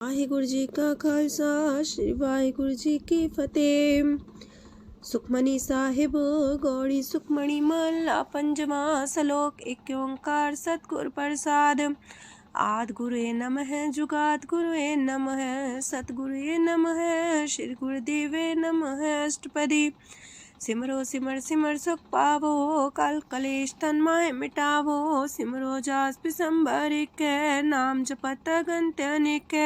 ਵਾਹਿਗੁਰੂ ਜੀ ਕਾ ਖਾਲਸਾ ਸ੍ਰੀ ਵਾਹਿਗੁਰੂ ਜੀ ਕੀ ਫਤਿਹ। ਸੁਖਮਨੀ ਸਾਹਿਬ ਗੌੜੀ ਸੁਖਮਣੀ ਮਹਲਾ ਪੰਜਵਾਂ ਸ਼ਲੋਕ। ਇੱਕ ਓੰਕਾਰ ਸਤਿਗੁਰ ਪ੍ਰਸਾਦ। ਆਦਿ ਗੁਰੁਏ ਨਮః ਜੁਗਾਦ ਗੁਰੁਏ ਨਮః ਸਤਿਗੁਰੁਏ ਨਮঃ ਸ੍ਰੀ ਗੁਰਦੇਵੇ ਨਮঃ ਅਸ਼ਟਪਦੀ। सिमरो सिमर सिमर सुख पावो कल कलेश तन माहे मिटावो। सिमरो जास पिसंबर के नाम जपत अगंत अनेक।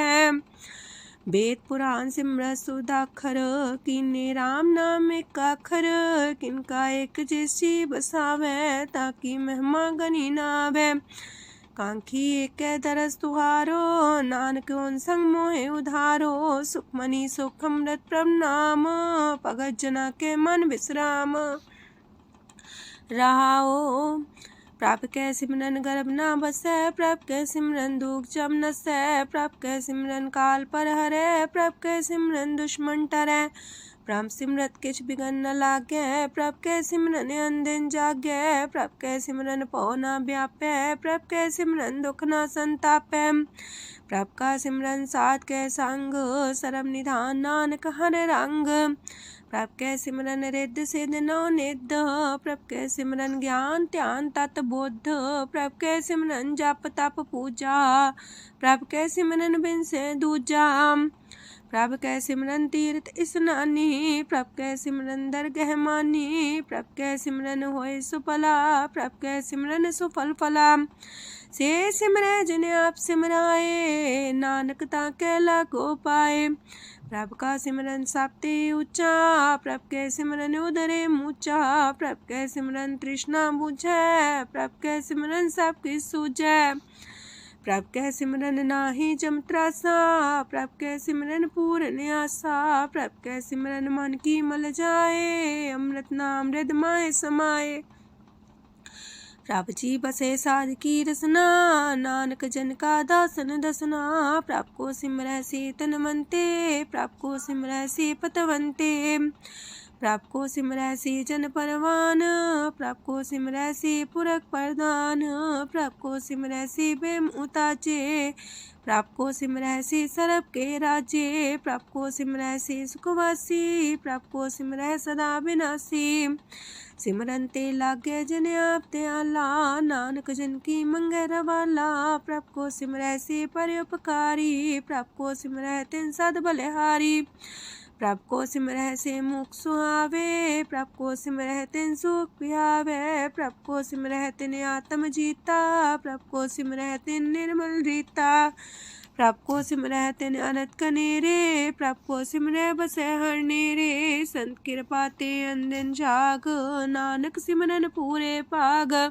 वेद पुराण सिमरत सुदाखर कीने राम नाम एक अखर। किनका एक जैसी बसावे ताकि महिमा गनी नावे। कांखी एक दरस तुहारो नानक उन संग मोहे उधारो। सुखमनी सुख अमृत प्रणाम भगत जना के मन विश्राम। रहाओ प्रभ कै सिमरन गर्भ ना बसै। प्रभ कै सिमरन दुख जम नसै। प्रभ कै सिमरन काल पर हरै। प्रभ कै सिमरन दुश्मन टरै। प्रभ सिमरत किछ बिगन न लागै। प्रभ कै सिमरन अनदिन जागै। प्रभ कै सिमरन पौ न व्यापै। प्रभ कै सिमरन दुख न संतापै। प्रभ का सिमरन साध कै संग सरम निधान नानक हर रंग। प्रभ कै सिमरन रिद्ध सिद्ध नौ निध। प्रभ कै सिमरन ज्ञान ध्यान तत बुद्ध। प्रभ कै सिमरन जप तप पूजा। प्रभ कै सिमरन बिन से दूजा। प्रभ कै सिमरन तीर्थ स्नानी। प्रभ कै सिमरन दरगह मानी। प्रभ कै सिमरन होए सुफला। प्रभ कै सिमरन सुफल फला। से सिमरै जिन आप सिमराए नानक ताकै लागो पाए। प्रभ का सिमरन सबते ऊंचा। प्रभ कै सिमरन उदरे मूचा। प्रभ कै सिमरन तृष्णा बुझै। प्रभ कै सिमरन सब किछ सूझै। प्रभ कै सिमरन नाही जम त्रासा। प्रभ कै सिमरन पूर्ण आसा। प्रभ कै सिमरन मन की मल जाए। अमृत नाम हृदय माहे समाए। प्रभ जी बसे साध की रसना नानक जन का दासन दसना। प्रभ को सिमरै से तन मनते। प्रभ को सिमरै से पतवंते। प्रभ को सिमरै से जन परवान। प्रभ को सिमरै से पुरख प्रधान। प्रभ को सिमरै से बेम उताचे। प्रभ को सिमरै से सरब के राजे। प्रभ को सिमरै से सुखवासी। प्रभ को सिमरै सदा विनाशी। सिमरन ते लागे जिन आप दयाला नानक जन की मंगै रवाला। प्रभ को सिमरै से परोपकारी। प्रभ को सिमरै तिन सद बलिहारी। प्रभ को सिमरै से मुख सुहावे। प्रभ को सिमरै तिन सुख पिहावे। प्रभ को सिमरै तिन आत्म जीता। प्रभ को सिमरै तिन निर्मल रीता। प्रभ को सिमरै तिन अनंत कनेरे। प्रभ को सिमरै बसै हर नेरे। संत कृपा ते अनदिन जाग नानक सिमरन पूरे भाग।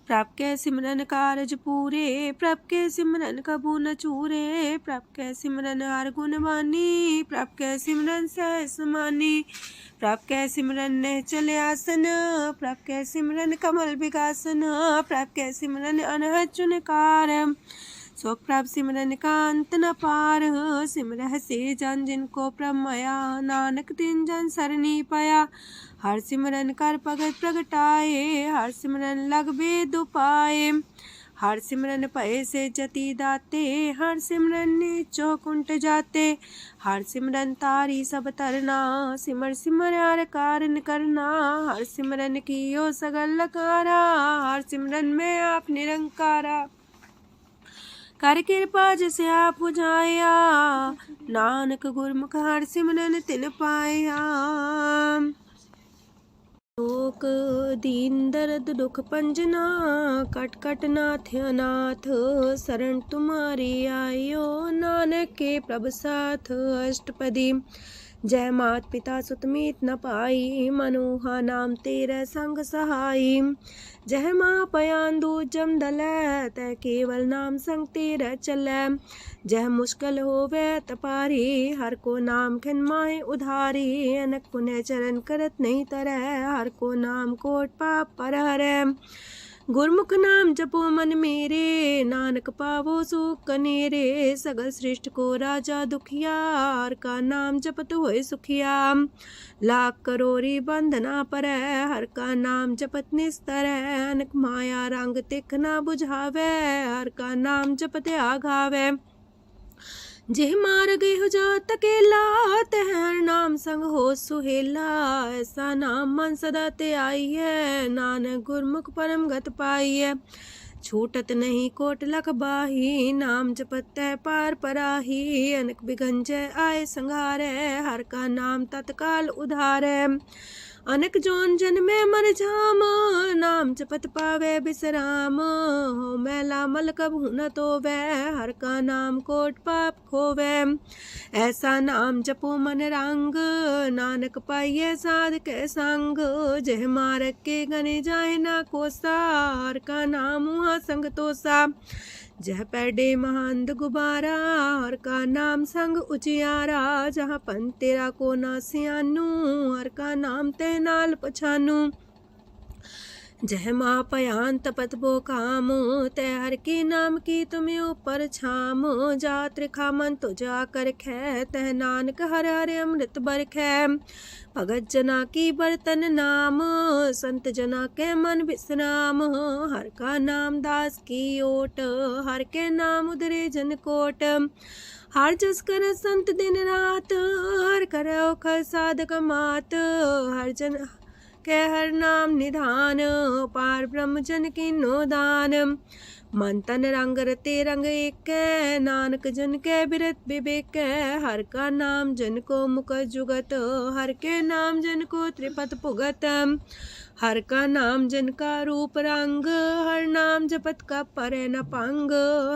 प्रभ कै सिमरन कारज पूरे। प्रभ कै सिमरन कबू न चूरे। प्रभ कै सिमरन हर गुण बानी। प्रभ कै सिमरन सहज समानी। प्रभ कै सिमरन निश्चल आसन। प्रभ कै सिमरन कमल विगासन। प्रभ कै सिमरन अनहद चुनकार। सो प्रभ सिमरन का अंत न पार। सिमरह से जन जिनको प्रभ माया नानक तिन जन सरनी पाया। हर सिमरन कर भगत प्रगटाए। हर सिमरन लग वेद उपाय। हर सिमरन भय से जति दाते। हर सिमरन नीचो कुंट जाते। हर सिमरन तारी सब तरना। सिमर सिमर हर कारण करना। हर सिमरन कियो सगल लकारा। हर सिमरन में आप निरंकारा। कर कृपा जिसे आप बुझाया। नानक गुरमुख हर सिमरन तिन पाया। लोक दीन दर्द दुख पंजना। कट कट नाथ अनाथ। शरण तुम्हारी आयो नानक के प्रभ साथ। अष्टपदी। जय मात पिता सुत मीत न पाई। मनोहा नाम तेरे संग सहाई। जय माँ पयान दूज जम दलै। तै केवल नाम संग तेरे चलै। जह मुश्किल होवे तपारी। हर को नाम खिन माहे उधारी। अनक पुण्य चरण करत नहीं तरह। हर को नाम कोट पाप पर हरै। गुरमुख नाम जपो मन मेरे। नानक पावो सुख कनेरे। सगल सृष्ट को राजा दुखिया। हर का नाम जपत होए सुखिया। लाख करोरी बंधना परै। हर का नाम जपत निस्तर। अनक माया रंग तिख ना बुझावे। हर का नाम जपत आघावे। जेह मार गए हो जात अकेला, तह हर नाम संग हो सुहेला। ऐसा नाम मन सदा ते आई है, नानक गुरमुख परम गत पाई है। छूटत नहीं कोट लख बाही, नाम जपत है पार पराही। अनक बिगंजय आए संघारे, हर का नाम तत्काल उधारे। अनक जोन जन्मे मर जाम, नाम जपत पावे बिसराम। हो मैला मल कब न तो वह, हर का नाम कोट पाप खोवे। ऐसा नाम जपो मन रंग, नानक पाइये साध के संग। जह मारक के गने जाए ना कोसा, हर का नाम हुआ संग तोसा। जह पैडे महांद गुबारा, हर का नाम संग उजियारा। जहाँ पन तेरा को ना सियानू, हर का नाम ते नाल पछानू। जह माँ पयान तपत बो काम, तय हर के नाम की तुम्हें ऊपर छाम। जा त्रिखा मन तो जा कर खे, तह नानक हर हर अमृत बरखै। भगत जना की बर्तन नाम, संत जना के मन विश्राम। हर का नाम दास की ओट, हर के नाम उधरे जन कोट। हर जस कर संत दिन रात, हर करो खर साधक मात। हर जन के हर नाम निधान, पार ब्रह्म जन की नो दान। मन तन रंग रते रंग एक, नानक जन के बिरत विवेक। हर का नाम जन को मुख जुगत, हर के नाम जन को त्रिपत पुगत। हर का नाम जन का रूप रंग, हर नाम जपत का परे न पंग।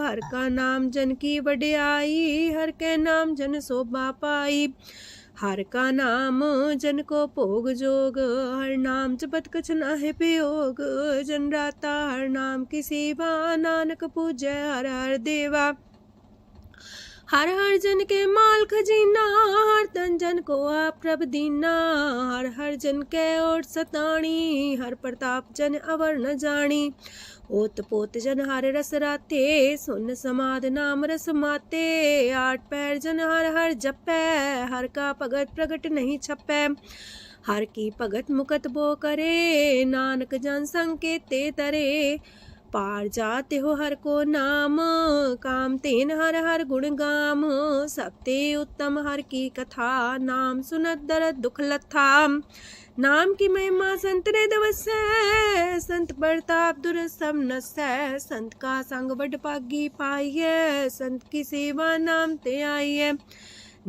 हर का नाम जन की वड्याई, हर के नाम जन शोभा पाई। हर का नाम जन को भोग जोग, हर नाम जपत कछ नाहि वियोग। जन राता हर नाम की सेवा, नानक पूजै हर हर देवा। हर हर जन के माल खजीना, हर तन जन को आप प्रभ दीना। हर हर जन के ओट सताणी, हर प्रताप जन अवर न जानी। ओत पोत जन हर रस राते, सुन समाध नाम रस माते। आठ पैर जन हर हर जपै, हर का भगत प्रगट नहीं छपै। हर की भगत मुकत बो करे, नानक जन संकेते तरे। पार जाते हो हर को नाम, काम तेन हर हर गुण गाम। सबते उत्तम हर की कथा, नाम सुनत दरद दुख लथा। नाम की महिमा संत ने दवसै, संत प्रताप दुर सब नसै। संत का संग बड़ पागी पाइयै, संत की सेवा नाम ते आइयै।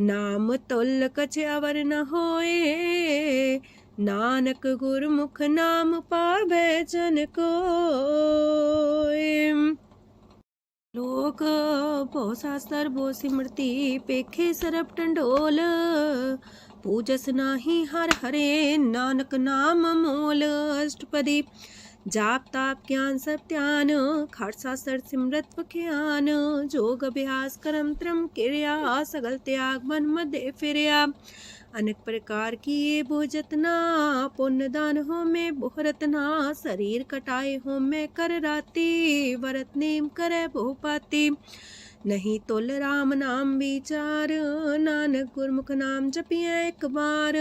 नाम तुल कछ अवर न होए, नानक गुरमुख नाम पावै जन कोय। लोक भो शास्त्र भो सिमरती, पेखे सरब टंडोल। पूजस नाही हर हरे, नानक नाम मोल। अष्टपदी जाप ताप ज्ञान सब ध्यान, खालसा सर सिमरत बख्यान। जोग अभ्यास करम त्रम क्रिया, सगल त्याग मन मध्य फिरया। अनेक प्रकार की ये बहु जतना, पुण्य दान हो में बहु रतना। शरीर कटाए हो में कर राती, वरत नेम करे बहु पाती। नहीं तुल राम नाम विचार, नानक गुरमुख नाम जपिए एक बार।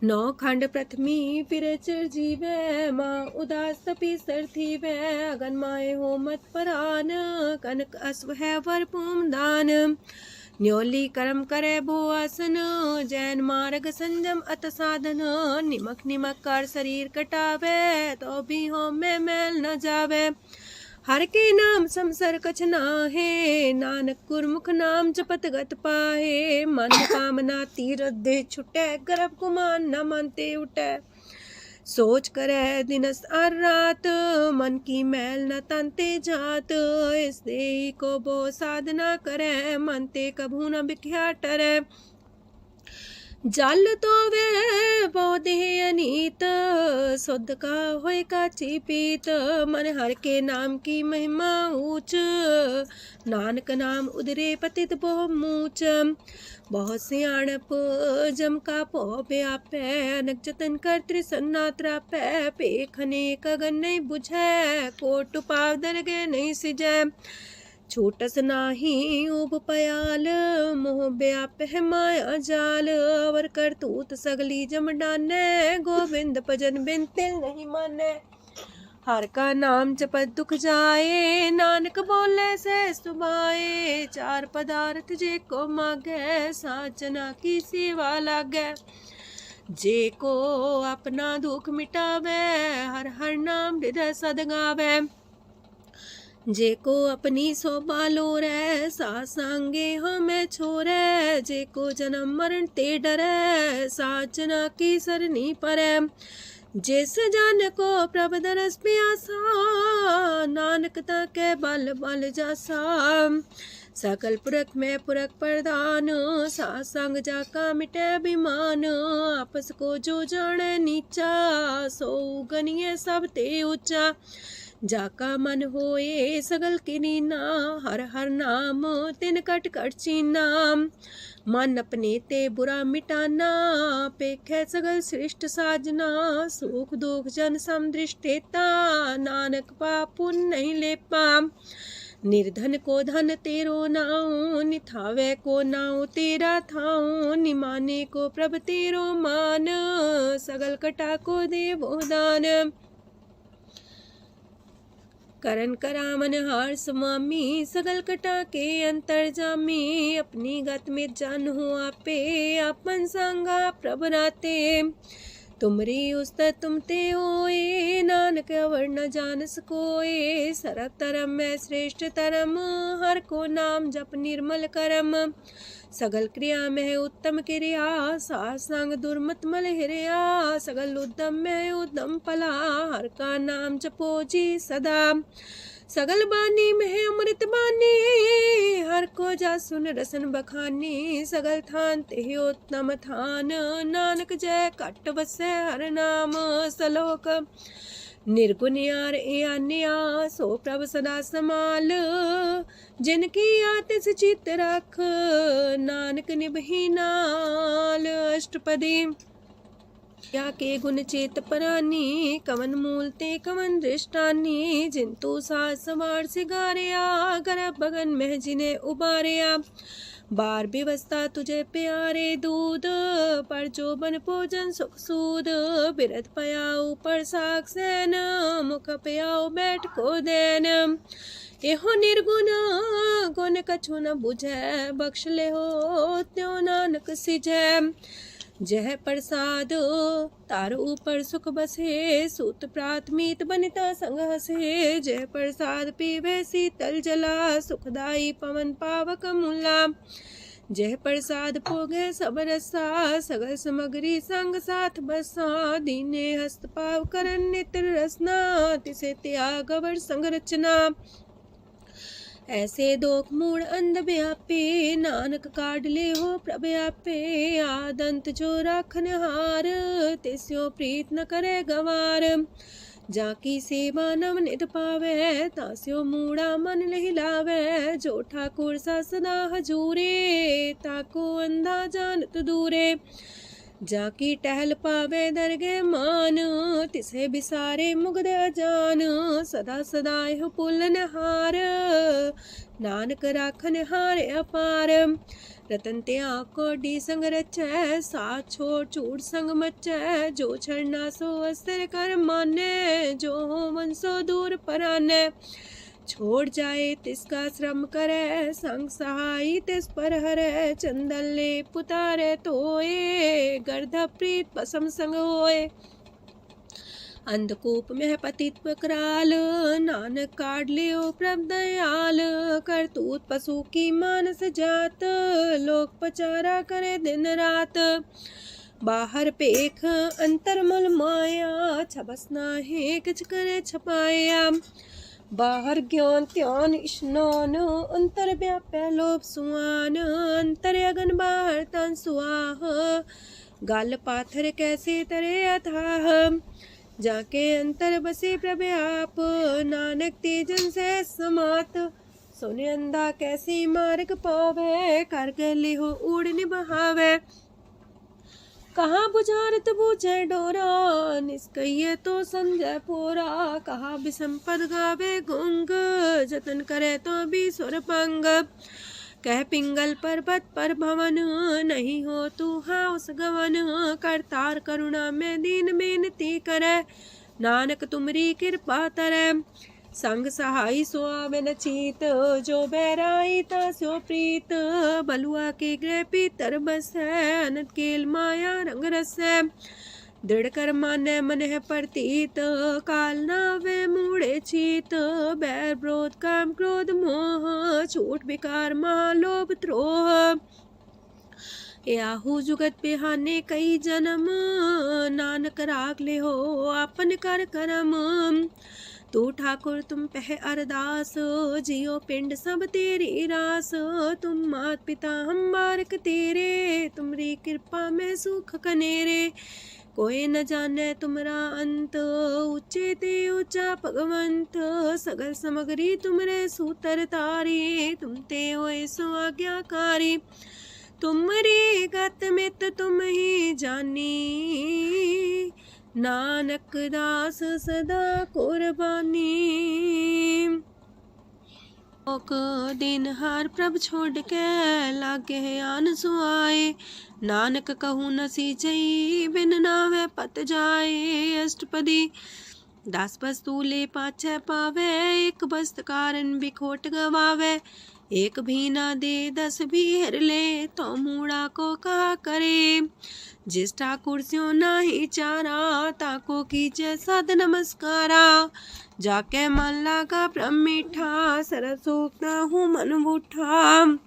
नौ खंड प्रथमी फिर चिर जीवै, माँ उदास तपी सर थीवै। अगन माए हो मत परान, कनक अश्व है वर पूम दान। न्योली कर्म करे भो आसन, जैन मार्ग संजम अत साधन। निमक निमक कर शरीर कटावे, तो भी हो में मैल न जावे। हर के नाम समसर कछ नाहे, नानक गुरमुख नाम जपत गत पाहे। मन कामना तीरथ दे छुटै, गर्भ गुमान न मानते उठै। सोच करे दिनस और रात, मन की मैल न तनते जात। इस देही को बो साधना करे, मनते कभू न बिख्या टरै। जल तो वे पौधे अनीत, शुद्ध का होए काची पीत। मन हर के नाम की महिमा ऊंच, नानक नाम उदरे पतित बहु मूच। बहुत सियाणप जम का पो व्यापै, अनक जतन कर त्रिसन्ना त्रापै। पेखने कगन नहीं बुझै, कोट पाव दरगे नहीं सिजै। छोटस नाही उब पयाल, मोह व्याप है माया जाल। अवर करतूत सगली जम डानै, गोविंद भजन बिन तिल नहीं मानै। हर का नाम जपत दुख जाए, नानक बोले से सुभाए। चार पदार्थ जे को मागे, साजना की सेवा लागे। जे को अपना दुख मिटावे, हर हर नाम हृदय सद गावे। जे को अपनी शोभा लोरे, सासंगे हमें छोरे। जे को जन्म मरण ते डरे, साजना की सरनी परे। जिस जन को प्रभ दरस प्यासा, नानक ताके बल बल जासा। सकल पुरख में पुरख प्रधान, सासंग जाका मिटे अभिमान। आपस को जो जाने नीचा, सो गनिए सब ते ऊंचा। जाका मन होए सगल किनीना, हर हर नाम तिन कट कट चीना। मन अपने ते बुरा मिटाना, पेखे सगल सृष्ट साजना। सुख दुख जन समदृष्टेता, नानक पाप पुण्य नहीं लेपा। निर्धन को धन तेरो नाऊ, निथावे को नाऊ तेरा थाऊ। निमाने को प्रभ तेरो मान, सगल कटा को देवो दान। करन करामन हार समामी, सगल कटा के अंतर जामी। अपनी गत में जान हो आपे, आपन संगा प्रभ राते। तुमरी उस्तर तुम ते होए, नानक अवर न जान सकोए। सरब तरम में श्रेष्ठ तरम, हर को नाम जप निर्मल करम। सगल क्रिया में उत्तम क्रिया, सासंग दुर्मत मल हिरिया। सगल उद्यम में उद्यम फला, हर का नाम जपो जी सदा। सगल बानी में अमृत बानी, हर को जा सुन रसन बखानी। सगल थान ते उत्तम थान, नानक जय कट बसे हर नाम सलोक। निर्गुण यार आन्या, सो प्रभ सदा समाल। जिनकी आतिस चित रख, नानक निभही नाल। अष्टपदी या के गुण चेत परानी, कवन मूल ते कवन दृष्टानी। जिंतु सास सवार सिगारिया, गर्भ बगन में जिन्हें उबारिया। बार व्यवस्था तुझे प्यारे दूध, पर जो बन भोजन सुख सूद। बिरत पयाऊ पर साग सैन, मुख पयाऊ बैठ को देन। एहो निर्गुण गुण कछु न बुझे, बख्श ले हो त्यों नानक सिझे। जह प्रसाद तार ऊपर सुख बसे, सूत प्रात मीत बनिता संग हसे। जह प्रसाद पीवे शीतल जला, सुखदाई पवन पावक मूला। जह प्रसाद भोगे सब रसा, सगल समग्री संग साथ बसा। दीने हस्त पाव करन नित्र रसना, तिसे त्याग अवर संग रचना। ऐसे दोख मूड अंध व्यापे, नानक काढ़ ले हो प्रभ आपे। आदंत जो राखन हार, तिस्यो प्रीत न करे गवार। जाकी सेवा नव निध पावे, तास्यो मूड़ा मन लहिलावे। जो ठाकुर सा सदा हजूरे, ताको अंधा जानत दूरे। जाकी टहल पावे दरगे मान, तिसे बिसारे मुग्ध अजान। सदा सदा यह पुलन हार, नानक राखन हार अपार। रतन त्या कोडी संग रचै, साथ छोड़ चूड़ संग मचै। जो छड़ना सो अस्तर कर माने, जो हो मन सो दूर पराने। छोड़ जाए तिसका श्रम करे, संग सहाय तिस पर हरे। चंदन ले पुतारे तोए, गर्ध प्रीत पसम संग होए। अंधकूप में पतित कराल, नानक काढ़ लियो प्रभ दयाल। करतूत पशु की मानस जात, लोक पचारा करे दिन रात। बाहर पेख अंतर मुल माया, छबस नाहे किछ करे छपाया। बाहर ज्ञान ध्यान स्नान, अंतर व्यापै लोभ सुआन। अंतर अगन बाहर तन सुआह, गल पाथर कैसे तरे अथाह। जाके अंतर बसे प्रभ आप, नानक तेजन से समात। सोने अंधा कैसे मार्ग पावे, कर गले हो उड़ निबहावे। कहाँ बुझारत बूझे डोरा, निष्कइये तो संजय पोरा। कहा विसंपद गावे गुंग, जतन करे तो भी सुर पंग। कह पिंगल पर्वत पर भवन, नहीं हो तू हाउस गवन। करतार करुणा में दीन बेनती करे, नानक तुमरी कृपा तरੈ। संग सहाई सो आवे न चीत, जो बैराई तास्यो प्रीत। बलुआ के गृह पीतर बसै, अनंत केल माया रंग रसै। दृढ़ कर मानै मन है प्रतीत, काल नावे मूढ़े चीत। बैर विरोध काम क्रोध मोह, छूट विकार महालोभ द्रोह। याहू जुगत बिहाने कई जन्म, नानक राख ले हो आपन कर करम। तू ठाकुर तुम पह अरदास, जियो पिंड सब तेरी रास। तुम मात पिता हम बारक तेरे, तुमरी कृपा में सुख कनेरे। कोई न जाने तुमरा अंत, ऊंचे ते ऊंचा भगवंत। सगल समगरी तुमरे सूतर तारी, तुम ते होए सो आज्ञाकारी। तुमरी गत मित तुम ही जानी, नानक दास सदा कुर्बानी। दिन हार प्रभ छोड़ के, लागे आन सुआए। नानक कहूँ न सींचई, बिन नावे पत जाए। अष्टपदी दास वस्तु ले पाछे पावे, एक बस्त कारण बिखोट गवावे। एक भी ना दे दस भी हर ले, तो मूड़ा को कहा करे। जिस ठाकुर स्यो नाही चारा, ताको कीजे सद नमस्कारा। जाके मन लागा ब्रह्म मीठा, सरल सूख ना हूँ मन बूठा।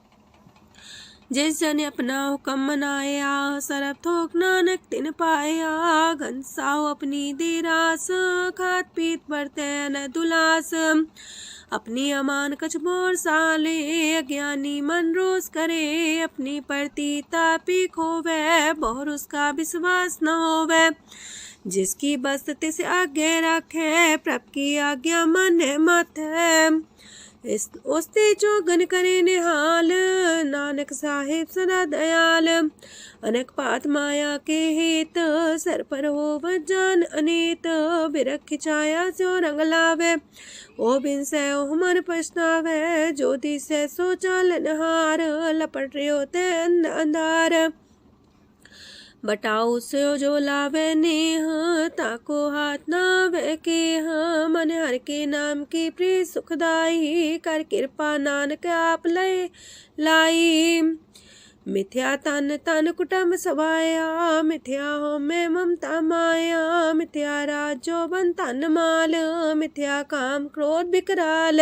जिस जन अपना हुक्म मनाया, सरब थोक नानक तिन पाया। घनसाओ अपनी दे रास, खात पीत बरते न दुलास। अपनी अमान कछ मोर साले, अज्ञानी मन रोस करे। अपनी परती तापी खोवे, बहुर उसका विश्वास न होवे। जिसकी बस्त तिस आगे रखे, प्रभ की आज्ञा माने माथे। उसते जो गन करे निहाल, नानक साहिब सदा दयाल। अनेक पात माया के हेत, सर पर हो जान अनेत। बिरख छाया सो रंग लावे, ओ बिन से ओ मन पछतावे। जो दिसे सो चालन हार, लपट रहे होते अंधार। बटाऊ से जो लावे नेह, ताको हाथ नावे केह। मन हर के नाम की प्रिय सुखदाई, कर कृपा नानक आप लय लाई। मिथ्या तन तन कुटुंब सवाया, मिथ्या हो में ममता माया। मिथ्या राजो बन तन माल, मिथ्या काम क्रोध विकराल।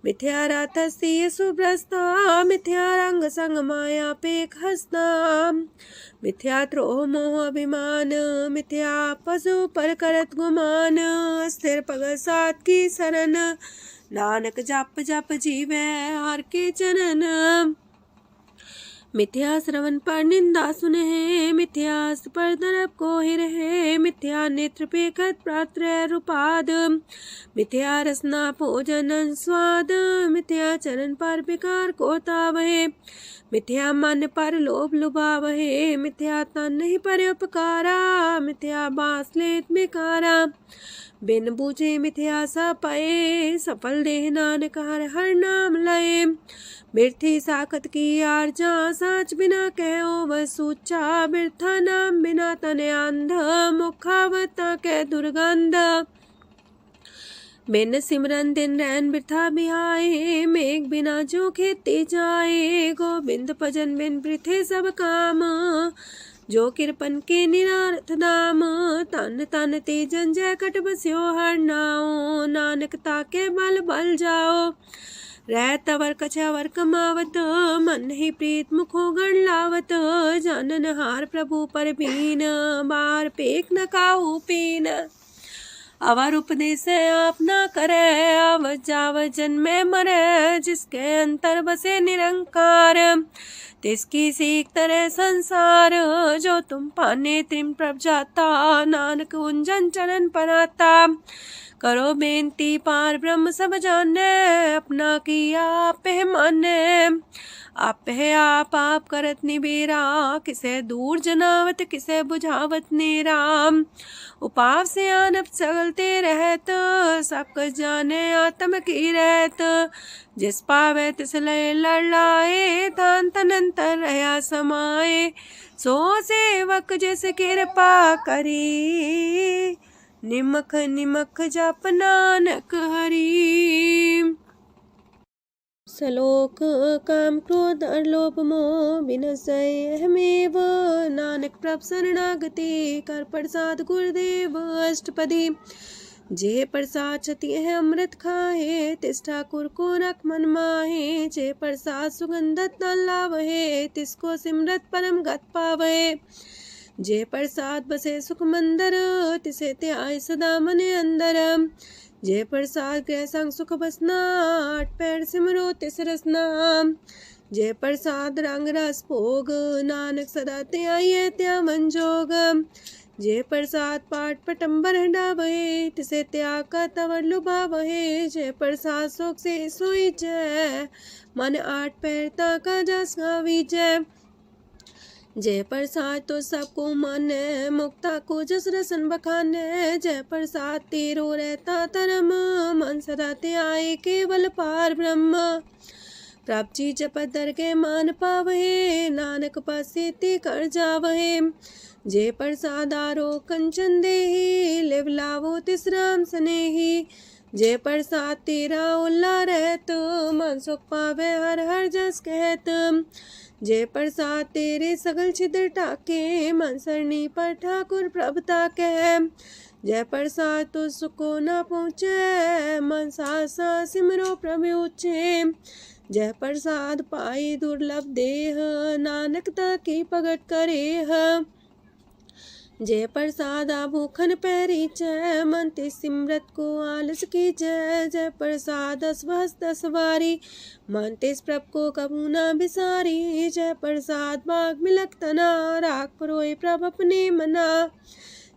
मिथ्या रातसी सुभ्रस्ता, मिथ्या रंग संग माया पेख हस्ता। मिथ्या द्रोह मोह अभिमान, मिथ्या पशु पर करत गुमान। स्थिर पग सात की शरण, नानक जप जप जीवे हर के चरण। मिथ्या श्रवण पर निंदा सुने, मिथ्या पर दरब को ही रहे। मिथ्या नेत्र पेखत प्रात्र रूपाद, मिथ्या रसना भोजन स्वाद। मिथ्या चरण पर विकार को तावहे, मिथ्या मन पर लोभ लुभावहे। मिथ्या तन नहीं पर उपकारा, मिथ्या बास लेत मिकारा। बिन बूझे मिथ्या सा पाए, सफल देह नानक हर हर नाम लय। बिरथी साखत की आरजा, साच बिना कहो वह सूचा। बिरथा नाम बिना तन अंध, मुखावता के दुर्गंध। बिन सिमरन दिन रैन बिरथा बिहाए, मेघ बिना जो खेती जाए। गोविंद भजन बिन बिरथे सब काम, जो किरपन के निरारथ दाम। तन तन ते जंजय कट बस्यो हर नाओ, नानक ताके बल बल जाओ। रह तवर कछवर कमावत, मन ही प्रीत मुखो गण लावत। जानन हार प्रभु पर बीन, बार पेख न काहू पीन। अवर उपदेश आप न करे, अव जाव जन्मे मरे। जिसके अंतर बसे निरंकार, तिसकी सीख तरह संसार। जो तुम पाने त्रिम प्रभ जाता, नानक उंजन चरण पर आता। करो बेनती पार ब्रह्म सब जाने, अपना किया आप माने। आप है आप करत निबेरा, किसे दूर जनावत किसे बुझावत नेरा। उपाव से आनप चलते रहत, सब कुछ जाने आत्म की रहत। जिस पावे तिस लय लड़ लाए, तान तनंतर रहा समाए। सो सेवक जिस कृपा करी, निमख निमख जप नानक हरि। सलोक काम क्रोध लोभ मोह बिनसै अहमेव, नानक प्रभ शरणागति कर प्रसाद गुरुदेव अष्टपदी। जे प्रसाद छति है अमृत खाहे, तिस ठाकुर को रख मन माहे। जे प्रसाद सुगंधत न लावहे, तिसको सिमरत परम गत पावहे। जे प्रसाद बसे सुख मंदर, तिसे त्याय सदा मन अंदर। जे प्रसाद गृह संग सुख बसना, आठ पैर सिमरो तिस रसना। जे प्रसाद रंग रस भोग, नानक सदा त्याये त्या मन जोग। जे प्रसाद पाठ पटम्बर डावहे, तिसे त्याग का तवर लुभावहे। जे प्रसाद शोक से सोई जय, मन आठ पैर ताका जस गावी जय। जय प्रसाद तो सबको माने, मुक्ता को जस रसन बखाने। जय प्रसाद तेरो रहता धर्म, मन सदा त्याए केवल पार ब्रह्म। प्रभ जी जपत दर के मान पावहे, नानक पासे कर जावहे। जे प्रसाद आरो कंचन देही, लिव लावो तिस राम स्नेही। जे प्रसाद तेरा उल्ला रहत, मन सुख पावे हर हर जस कहत। जे प्रसाद तेरे सगल छिद्र टाके, मन सरनी पर ठाकुर प्रभ ताके। जय प्रसाद तो सुको न पहुँचे, मन सासा सिमरो प्रभु ऊँचे। जय प्रसाद पाई दुर्लभ देह, नानक ताकी प्रगट करेह। जय प्रसाद भूखन पैरी जय, मन ते सिमरत को आलस की जय। जय प्रसाद अस्वस्थ सवारी, मन तेस प्रभ को कबू न बिसारी। जय प्रसाद बाग मिलक तना, राख परोए प्रभ अपने मना।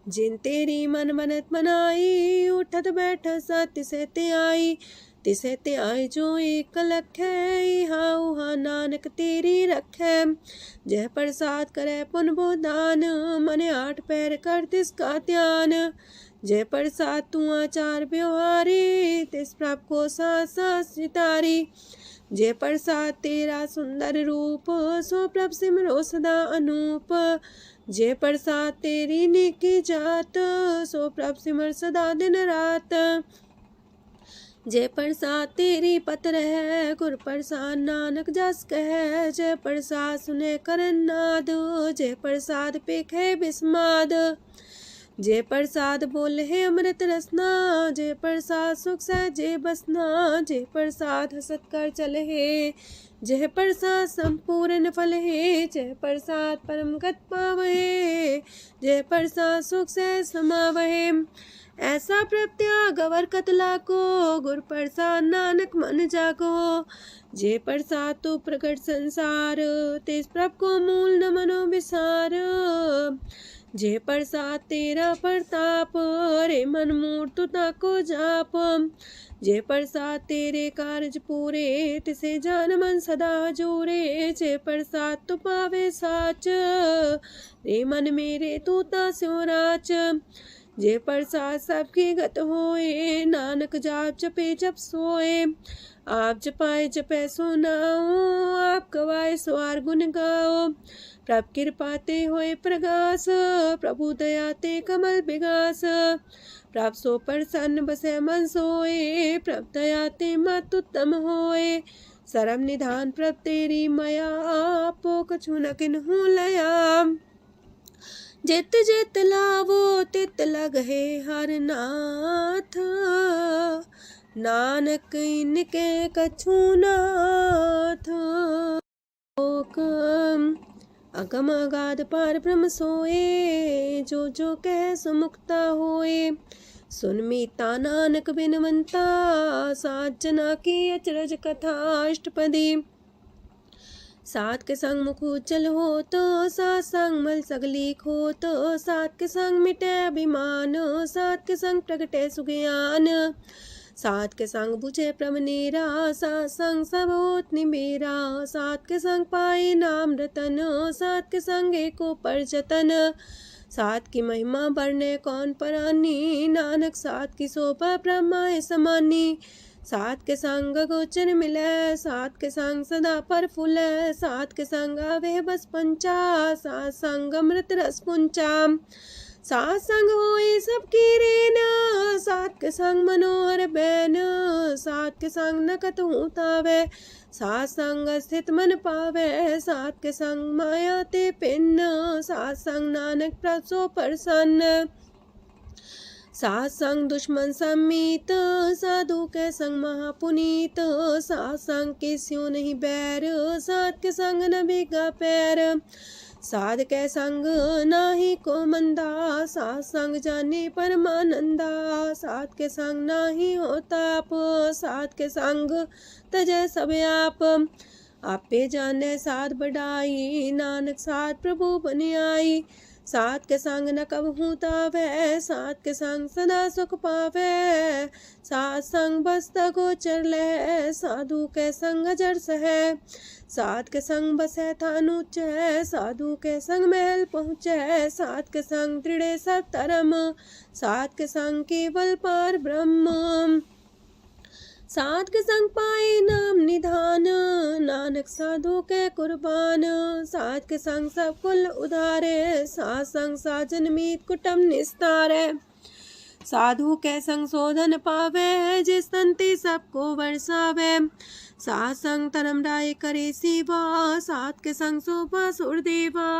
जिन तेरी मन मनत मनाई, उठत बैठत सत्य से त्याई। तिसे त्याई जो एक लख है, हाँ उहाँ नानक तेरी रखै। जय प्रसाद करे पुन बोदान, मन आठ पैर कर तिसका ध्यान। जय प्रसाद तू आचार व्यवहारी, तिस प्रभ को सास सितारी। जय प्रसाद तेरा सुंदर रूप, सो प्रभ सिमरो सदा अनूप। जय प्रसाद तेरी नेकी जात, सो प्रभ सिमर सदा दिन रात। जय प्रसाद तेरी पत्र है, गुर प्रसाद नानक जस कह। जय प्रसाद सुने करन नाद, जय प्रसाद पेखे बिस्माद। जय प्रसाद बोले है अमृत रसना, जय प्रसाद सुख सहजे बसना। जय प्रसाद हसत कर चले है, जय प्रसाद संपूर्ण फल है। जय प्रसाद परम गत पावहे, जय प्रसाद सुख सह समावहे। ऐसा प्रत्याग अवर कतला को, गुर प्रसाद नानक मन जागो। जय प्रसाद तो प्रकट संसार, तेज प्रभ को मूल न मनो विसार। जय प्रसाद तेरा प्रताप, रे मन मूर्त ताको जाप। जय प्रसाद तेरे कारज पूरे, तिसे जान मन सदा जोरे। जय प्रसाद तू पावे साच, रे मन मेरे तू ता स्यो राच। जय प्रसाद सबकी गत होए, नानक जाप जपे जप सोए। आप जपाए जपे सो नाओ, आप गवाए सो आर गुण गाओ। प्रभ कृपा ते होए प्रगास, प्रभु दया ते कमल विगास। प्रभ सो प्रसन्न बसे मन सोए, प्रभ दया ते मत उत्तम होए। सरम निधान प्रभ तेरी मया, आपो कछु न किन्हु लया। जित जित लावो तित लगहे हर नाथ, नानक इनके कछु नाथ। अगम अगाध पार ब्रह्म सोए, जो जो कह सो मुक्ता होए। सुन मीता नानक बिनवंता, सात जना की अचरज कथा अष्टपदी। सात के संग मुख उज्जल हो तो, सात संग मल सगली खो तो। सात के संग मिटे अभिमान, सात के संग प्रगटे सुज्ञान। सात के संग बुझे प्रभ नेरा, सात संग सब होत निमेरा। सात के संग पाए नाम रतन, सात के संग एको पर जतन। सात की महिमा बरने कौन परानी, नानक सात की शोभा ब्रह्मा समानी। सात के संग गोचर मिले, सात के संग सदा पर फूले। सात के संग आवे बस पंचा, सात संग अमृत रस पुंचा। सात संग होए सबकी रेन, सात के संग मनोहर बैन, सात के संग न कतहु तावै, सात संग स्थित मन पावै, सात के संग माया ते पिन्न, सात संग नानक प्रसो प्रसन्न। सात संग दुश्मन समीत, साधु के संग महापुनीत, सात संग के स्यों नहीं बैर, सात के संग न भीगा पैर, साध के संग नाही को मंदा, सात संग जाने परमानंदा, सात के संग नाही हो ताप, सात के संग तजय सब आप, आपे जाने साध बढ़ाई, नानक साथ प्रभु बन आई, सात के संग न कबहू तावै, सात के संग सदा सुख पावै, सात संग बसता गोचर लहै, साधु के संग अजर सहै, सात के संग बसै थान ऊंचै, साधु के संग महल पहुँचै, सात के संग दृढ़ सब धर्म, सात के संग केवल पार ब्रह्म, सात के संग पाए नाम निधान, नानक साधु के कुर्बान, सात के संग सब कुल उधारे, सात संग साजन मीत कुटुम निस्तारे, साधु के संग शोधन पावे, जिस तंती सबको वर्षावे, सात संग धर्म राय करे सेवा, सात के संग शोभा सुरदेवा,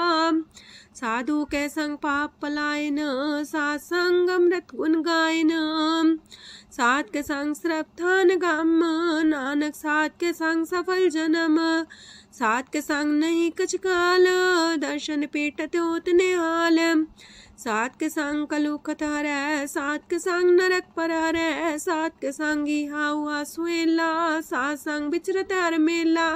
साधु के संग पाप पलायन, सात संग अमृत गुण गायन, सात के संग श्रद्धान गम, नानक सात के संग सफल जन्म, सात के संग नहीं कछ काल, दर्शन पेटत होत निहाल, सात के संग कलुखत हरै, सात के संग नरक पर हरै, सात के संग इहा हुआ सुहेला, सात संग विचरत हर मेला,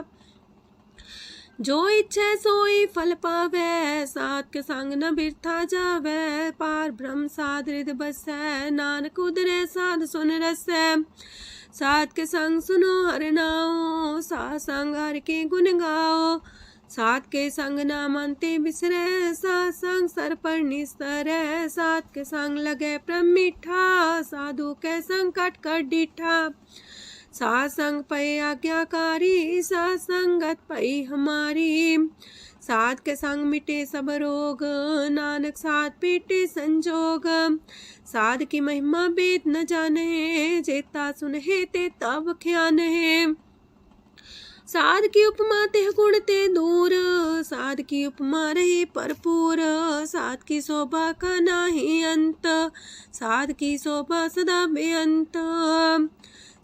जो इच्छे सोई फल पावै, सात के संग न बिरथा जावै, पार ब्रह्म साध हृदय बसै, नानक उदरै साध सुन रसै, सात के संग सुनो हर नाओ, सात संग हर के गुण गाओ, सात के संग ना मानते बिसरै, सात संग सर पर निस्तरै, सात के संग लगे प्रेम मीठा, साधु के संग कट कर डीठा, सात संग पै आज्ञाकारी, सात संगत पै हमारी, सात के संग मिटे सब रोग, नानक सात पीटे संजोग, साध की महिमा वेद न जाने, जेता सुनहे ते तब ख्यान है, साध की उपमा तेह गुण ते दूर, साध की उपमा रही भरपूर, साध की शोभा का नाही अंत, साध की शोभा सदा बेअंत,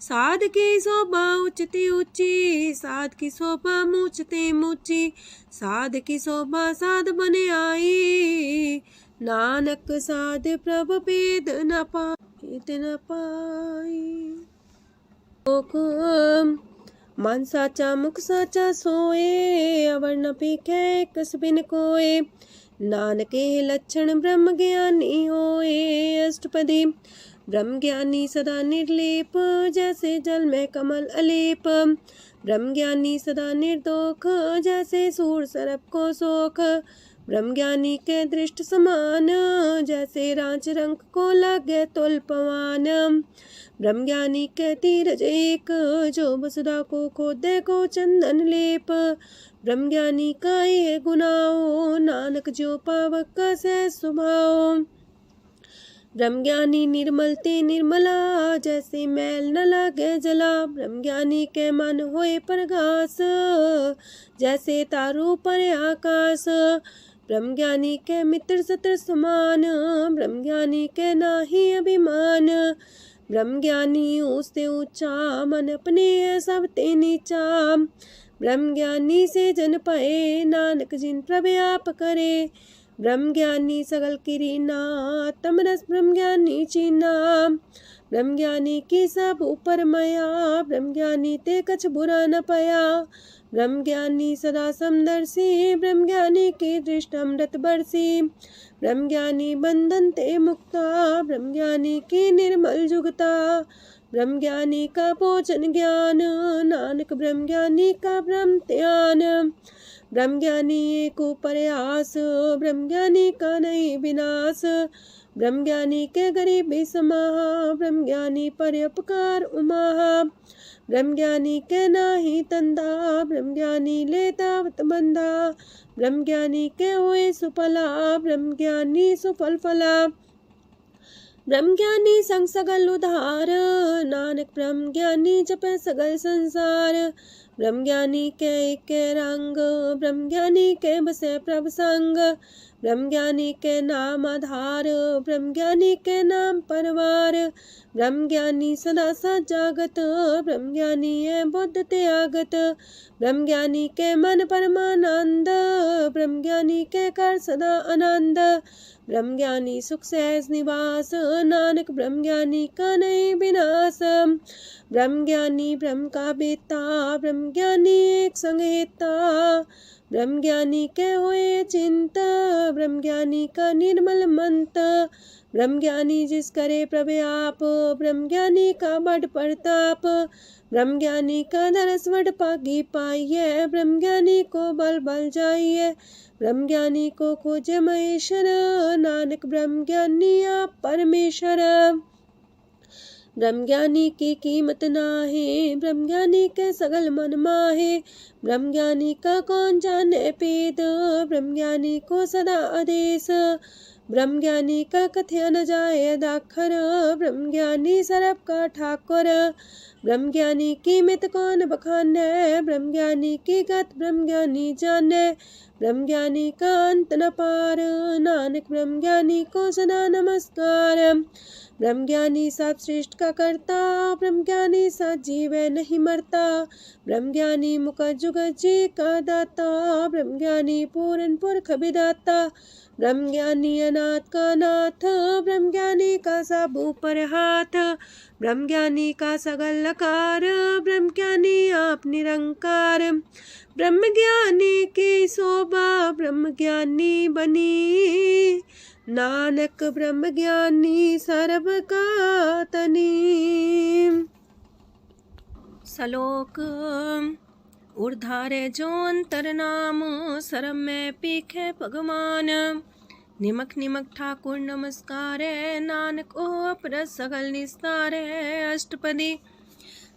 साध की शोभा उच्चती ऊंची, साध की शोभा मूचते मूची, साध की शोभा साध बने आई, नानक साध प्रभु भेद न पाई। मन साचा मुख साचा सोए, अवर न पीखे कस बिन कोए, नानके लक्षण ब्रह्म ज्ञानी होए, अष्टपदी ब्रह्म ज्ञानी सदा निर्लेप, जैसे जल में कमल अलेप, ब्रह्म ज्ञानी सदा निर्दोख, जैसे सूर सर्प को सोख, ब्रह्म ज्ञानी के दृष्ट समान, जैसे रांच रंग को लगे तुल पवान, ब्रह्म ज्ञानी के तीरज एक, जो वसुधा को खोदे को चंदन लेप, ब्रह्म ज्ञानी का ये गुनाओ, नानक जो पावक का सह स्वभाव, ब्रह्म ज्ञानी निर्मल ते निर्मला, जैसे मैल न लागे जला, ब्रह्म ज्ञानी के मन होए प्रगास, जैसे तारू पर आकाश, ब्रह्म ज्ञानी के मित्र सत्र समान, ब्रह्म ज्ञानी के नाही अभिमान, ब्रह्म ज्ञानी ऊंचते ऊंचा, मन अपने है सब ते नीचा, ब्रह्म ज्ञानी से जन पाए, नानक जिन प्रभु आप करे, ब्रह्म ज्ञानी सगल किरीना, तमरस ब्रह्म ज्ञानी चीना, ब्रह्म ज्ञानी की सब ऊपर मया, ब्रह्म ज्ञानी ते कछ बुरा न पया, ब्रह्म ज्ञानी सदा समदर्शी, ब्रह्म ज्ञानी की दृष्ट अमृत बरसी, ब्रह्म ज्ञानी बंधन ते मुक्ता, ब्रह्म ज्ञानी की निर्मल जुगता, ब्रह्म ज्ञानी का भोजन ज्ञान, नानक ब्रह्म ज्ञानी का ब्रह्म ध्यान, ब्रह्म ज्ञानी एक प्रयास, ब्रह्म ज्ञानी का नहीं विनाश, ब्रह्म ज्ञानी के गरीबी समाहा, ब्रह्म ज्ञानी पर उपकार उमाहा, ब्रह्म ज्ञानी के नाही तंदा, ब्रह्म ज्ञानी लेता पावत बंधा। ब्रह्म ज्ञानी के हुए सुफला, ब्रह्म ज्ञानी सुफल फला। ब्रह्म ज्ञानी संग सगल उधार, नानक ब्रह्म ज्ञानी जपे सगल संसार। ब्रह्म ज्ञानी के एक रंग, ब्रह्म ज्ञानी के बसे प्रभ संग। ब्रह्म ज्ञानी के नाम आधार, ब्रह्म ज्ञानी के नाम परवार। ब्रह्म ज्ञानी सदा सजागत, ब्रह्म ज्ञानी है बुद्ध त्यागत। ब्रह्म ज्ञानी के मन परमानंद, ब्रह्म ज्ञानी के कर सदा आनंद। ब्रह्म ज्ञानी सुख सहज निवास, नानक ब्रह्म ज्ञानी का नहीं विनाश। ब्रह्म ज्ञानी ब्रह्म का बेटा, ब्रह्म ज्ञानी एक संगीता। ब्रह्म ज्ञानी के हुए चिंता, ब्रह्म ज्ञानी का निर्मल मंत। ब्रह्म ज्ञानी जिस करे प्रभु आप, ब्रह्म ज्ञानी का बड़ प्रताप। ब्रह्म ज्ञानी का दरस वड पागी पाइये, ब्रह्म ज्ञानी को बल बल जाइए। ब्रह्म ज्ञानी को खोजे महेश्वर, नानक ब्रह्म ज्ञानी आप परमेश्वर। ब्रह्म ज्ञानी की कीमत नाहे, ब्रह्म ज्ञानी के सगल मन माहे। ब्रह्म ज्ञानी का कौन जाने पेद, ब्रह्म ज्ञानी को सदा आदेश। ब्रह्म ज्ञानी का कथ्या न जाए दाखर, ब्रह्म ज्ञानी सरब का ठाकुर। ब्रह्म ज्ञानी की मित कौन बखाने, ब्रह्म ज्ञानी की गत ब्रह्म ज्ञानी जाने। ब्रह्म ज्ञानी का अंत न पार, नानक ब्रह्म ज्ञानी को सदा नमस्कार। ब्रह्म ज्ञानी सब श्रेष्ठ का करता, ब्रह्म ज्ञानी सजीव नहीं मरता। ब्रह्म ज्ञानी मुख जुग जी का दाता, ब्रह्म ज्ञानी पूरन पुरख विदाता। ब्रह्म ज्ञानी अनाथ का नाथ, ब्रह्म ज्ञानी का सब ऊपर हाथ। ब्रह्म ज्ञानी का सगल लकार, ब्रह्म ज्ञानी आप निरंकार। ब्रह्म ज्ञानी की शोभा, ब्रह्म ज्ञानी बनी। नानक ब्रह्म ज्ञानी सर्व का तनी। श्लोक उर्धारे जो अंतर नाम, सरम में पीखे भगवान। निमक निमक ठाकुर नमस्कार, नानक ओ अपर सगल निस्तार। अष्टपदी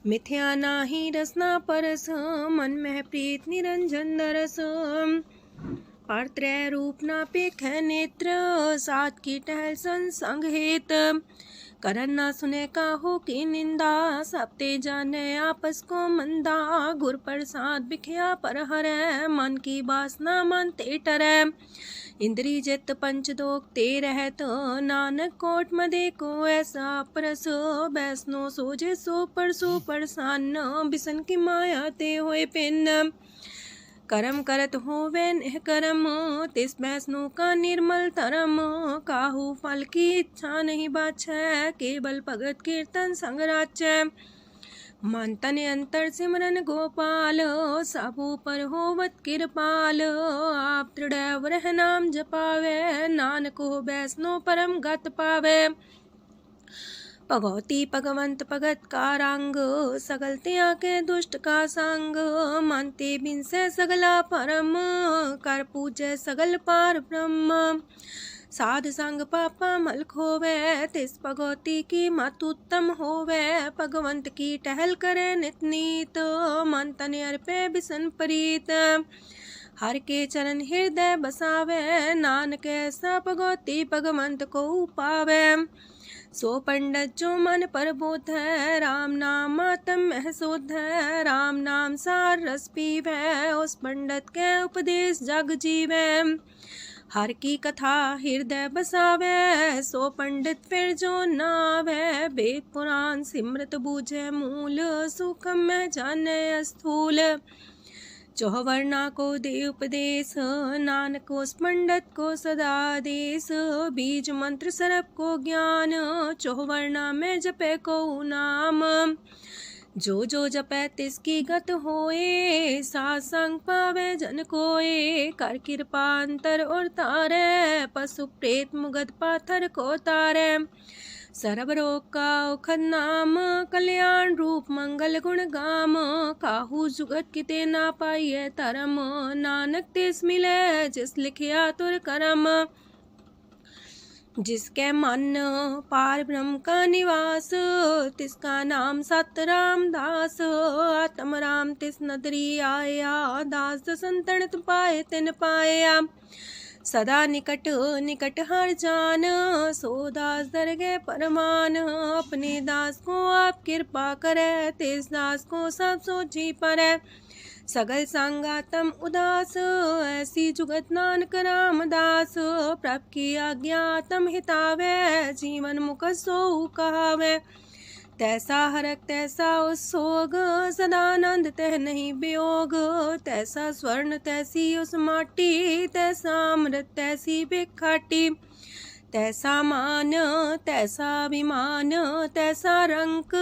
मिथ्या नाही रसना परस, मन में प्रीत निरंजन दरस। पात्रय रूप ना पेख नेत्र, सात की टहल संसंग हेत। करन ना सुने काहू की निंदा, सब ते जाने आपस को मंदा। गुर प्रसाद बिख्या पर हरै, मन की वासना मानते टरै। इंद्री जित पंच दोख ते रहत, नानक कोट मदे को ऐसा परस। बैसनो सोजे सो परसो परसान, बिसन की माया ते होए पिन। करम करत होवे निह करम, तिस बैसनो का निर्मल तरम। काहू फल की इच्छा नहीं बाछै, केवल भगत कीर्तन संग राचै। मन तन अंतर सिमरन गोपाल, सब ऊपर होवत कृपाल। आप दृढ़ रह नाम जपावे, नानक हो बैसनो परम गत पावे। भगवती भगवंत भगत का रंग, सगल त्याग के दुष्ट का संग। मानते बिन से सगला परम, कर पूजे सगल पार ब्रह्म। साध संग पापा मल खोवे, तिस भगवती की मत उत्तम होवे। भगवंत की टहल करे नित नीत, मन तन अर्पे बिसन प्रीत। हर के चरण हृदय बसावे, नानक ऐसा भगवती भगवंत को पावे। सो पंडित जो मन पर बोध है, राम नाम आत्म में शोध है। राम नाम सार रस पीवे, उस पंडित के उपदेश जग जीवे। हर की कथा हृदय बसावे, सो पंडित फिर जो नावे। वेद पुराण सिमृत बूझे मूल, सूक्ष्म में जाने स्थूल। चौवर्णा को दे उपदेश, नानक उस पंडित को सदा देश। बीज मंत्र सरप को ज्ञान, चौवर्णा में जपे को नाम। जो जो जपे तिसकी गत होए, सासंग पावे जन कोए। कर कृपा अंतर और तारे, पशु प्रेत मुगध पाथर को तारे। सर्व रोग का औखद नाम, कल्याण रूप मंगल गुण गाम। काहू जुगत किते ना पाइये तरम, नानक तिस मिले जिस लिखिया तुर करम। जिसके मन पार ब्रह्म का निवास, तिसका नाम सत रामदास। आत्म राम तिस नदरी आया, दास दसंतन पाए तिन पाया। सदा निकट निकट हर जान, सो दास दरगे परमान। अपने दास को आप कृपा करे, तिस दास को सब सोची परे। सगल संगातम उदास, ऐसी जुगत नानक रामदास। प्रभ की आज्ञा तम हितावे, जीवन मुख सो कहावे। तैसा हरक तैसा उत्सोग, सदानंद तह नहीं वियोग। तैसा स्वर्ण तैसी उस माटी, तैसा अमृत तैसी भिखाटी। तैसा मान तैसा अभिमान, तैसा रंक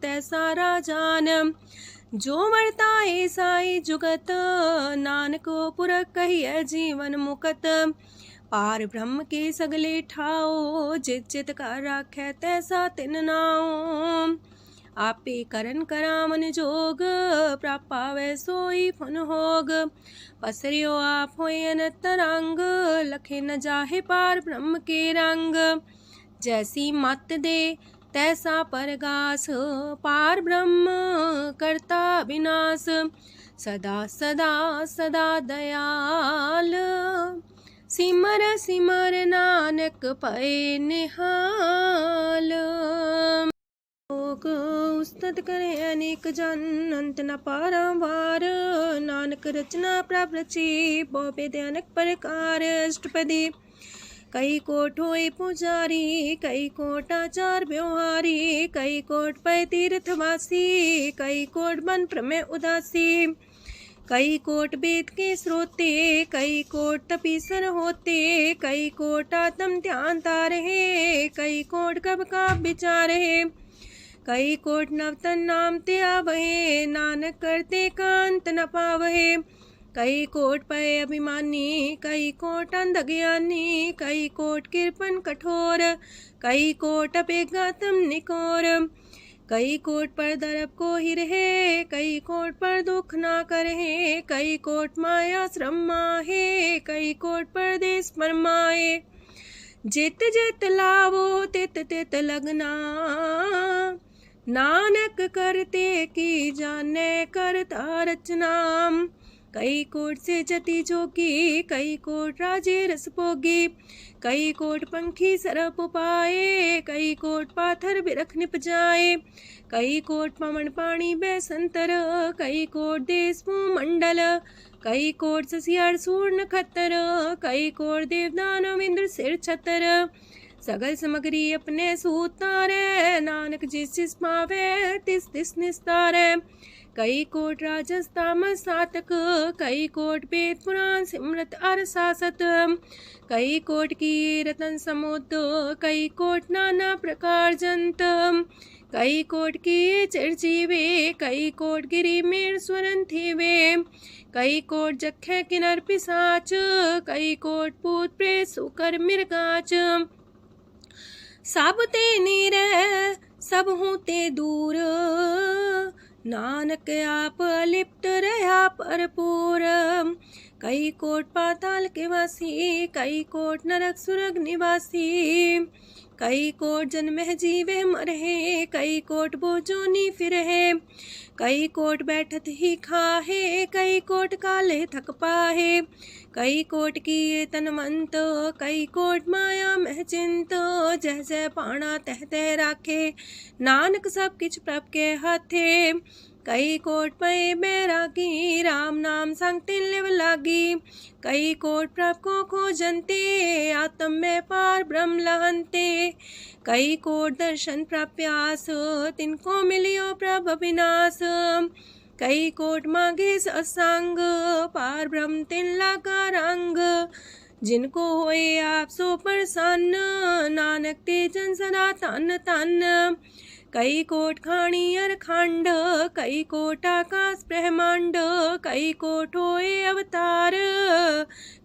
तैसा राजान। जो वर्ताए साई जुगत, नानक पुरख कहिए जीवन मुकत। पार ब्रह्म के सगले ठाओ, जित जित कर राखै तैसा तिन नाओ। आपे करन करामन जोग, प्रापावे सोई फुन होग। पसरियो आप होए अनंत रंग, लखे न जाहे पार ब्रह्म के रंग। जैसी मत दे तैसा परगास, पार ब्रह्म करता विनाश। सदा सदा सदा दयाल, सिमर सिमर नानक पए निहाल। लोक उस्तत करे अनेक जन, अंत न पारावार। नानक रचना प्रभ रची, बहु अनेक प्रकार। अष्टपदी कई कोट होए पुजारी, कई कोट आचार व्यवहारी। कई कोट पै तीर्थवासी, कई कोट बन प्रमेय उदासी। कई कोट वेद के स्रोते, कई कोट तपीसर होते। कई कोट आत्म ध्यान तारहे, कई कोट कब का विचार है। कई कोट नवतन नाम ते आवहे, नानक करते कांत न पावहे। कई कोट पय अभिमानी, कई कोट अंधज्ञानी। कई कोट कृपन कठोर, कई कोट अपेगातम निकोर। कई कोट पर दरब को ही रहे, कई कोट पर दुख ना करहे। कई कोट माया श्रम माहे, कई कोट परदेश फरमाए। जित जित लावो तित तित लगना, नानक करते की जाने करता रचना। कई कोट से जति जोगी, कई कोट राजे रस भोगी। कई कोट पंखी सरप पाए, कई कोट पाथर बिरख निप जाए। कई कोट पवन पानी बैसंतर, कई कोट देश मंडल। कई कोट ससियार सूर नखत्तर, कई कोट देवदानव इंद्र सिर छतर। सगल समग्री अपने सूतारे, नानक जिस जिस पावे तिस तिस निस्तारे। कई कोट राजस तामस सातक, कई कोट वेद पुराण सिमरत अर सासत। कई कोट की रतन समुद्र, कई कोट नाना प्रकार जंत। कई कोट की चिरजीवे, कई कोट गिरी मेर स्वरन थीवे। कई कोट जखे किनर पिसाच, कई कोट पूत प्रेत सुकर मिर्गाच। सब ते नीरे सब हूँ ते दूर, नानक आप लिप्त रहा भरपूर। कई कोट पाताल के वासी, कई कोट नरक सुरग निवासी। कई कोट जन्मह जीवे मरहे, कई कोट बोझोनी फिरहे। कई कोट बैठत ही खाहे, कई कोट काले थक पाहे। कई कोट किए तनमंत, कई कोट माया मह चिंत। जह जह पाणा तह तह राखे, नानक सब किछ प्रभ के हाथे। कई कोट पए बैरागी, राम नाम संग तिन लिव लागी। कई कोट प्रभ को खोजंते, आत्म में पार ब्रह्म लहंते। कई कोट दर्शन प्रप्यास, तिनको मिलियो प्रभ अविनाश। कई कोट मांगे सत्संग, पार ब्रह्म तिन लागा रंग। जिनको होए आप सो प्रसन्न, नानक ते जन सदा तन तन। कई कोट खाणी अर खंड, कई कोट आकाश ब्रह्मांड। कई कोट होए अवतार,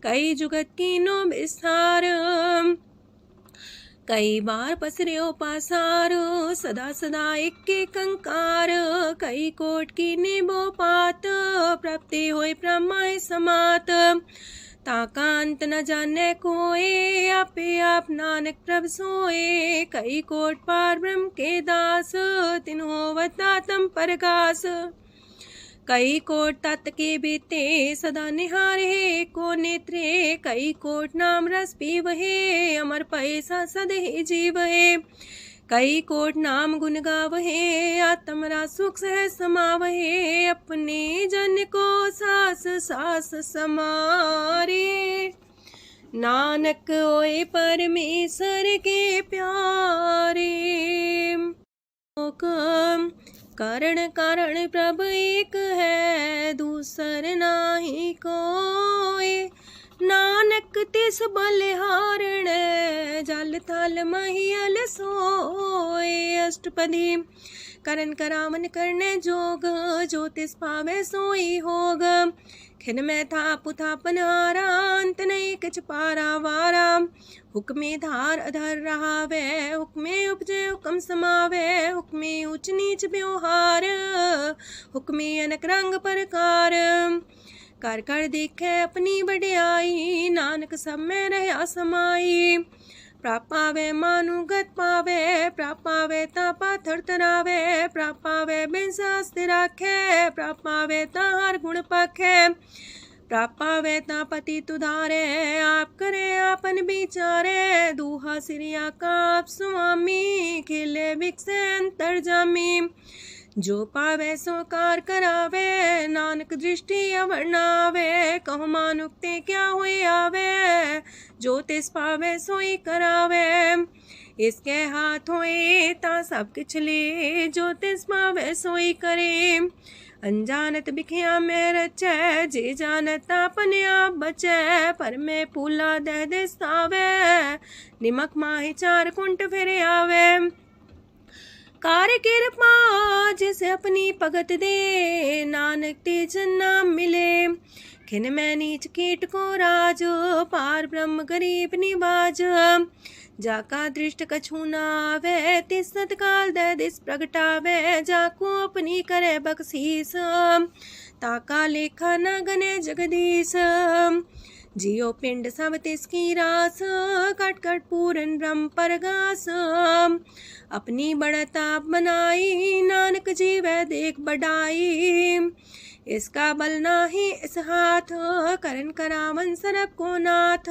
कई जुगत कीनो विस्तार। कई बार पसर्यो पासार, सदा सदा एक कंकार। कई कोट की निबो पात, प्राप्ति होए प्रमाय समात। ताका अंत न जाने कोय, आपे आप नानक प्रभ सोए। कई कोट पार ब्रह्म के दास, तिन होवत आत्म परगास। कई कोट तत् के बीते, सदा निहारे को नेत्रे। कई कोट नाम रस पीवहे, अमर पैसा सद ही जीवहे। कई कोट नाम गुण गावहे, आत्मरा सुख सह समावहे। अपने जन को सास सास समारे, नानक होए परमेश्वर के प्यारे। कारण कारण प्रभ एक है, दूसर नाही कोय। नानक तिस बलिहारण, जल थल महियल सोय। अष्टपदी करन करावन करने जोग, जो तिस पावे सोई होग। खिन में थाप थापन हारा, अंत नहीं किछ पारा वारा। हुक्मे धार अधर रहावे, हुक्मे उपजे हुक्म समावे। हुक्मे ऊंच नीच व्यवहार, हुक्मे अनक रंग प्रकार। कर कर देखे अपनी बड़ाई, नानक सब में रहा समाई। प्राप पावे मानु गत पावे, प्राप पावे ता पाथर तरावे। प्राप पावे बिन शास्त्र राखे, प्राप पावे ता हर गुण पाखे। प्राप पावे ता पति तुधारे, आप करे आपन विचारे। दूहा सिरिया का आप स्वामी, खिले बिकसे अंतर जामी। जो पावे सो कार करावे, नानक दृष्टि अवर्णावे। कहु मानुक्ते क्या हुए आवे, जो तिस पावे सोई करावे। इसके हाथ होए ता सब किछ ले, जो तिस पावे सोई करे। अनजानत बिखिया में रचै, जे जानत अपने आप बचै। पर में पूला दह दिस्तावे, निमक माही चार कुंट फिर आवे। कार कृपा जिसे अपनी भगत दे, नानक तेज नाम मिले। खिन में नीच कीट को राज, पार ब्रह्म गरीब निवाज। जाका दृष्ट कछु न आवे, तिस सतकाल दे दिस प्रगटावे। जाको अपनी करे बख्शीस, ताका लेखा न गने जगदीश। जियो पिंड सब तिसकी रास, कट कट पूरन ब्रह्म परगास। अपनी बढ़ता बनाई, नानक जीवै देख बढ़ाई। इसका बल नाही इस हाथ, करन करावन सरब को नाथ।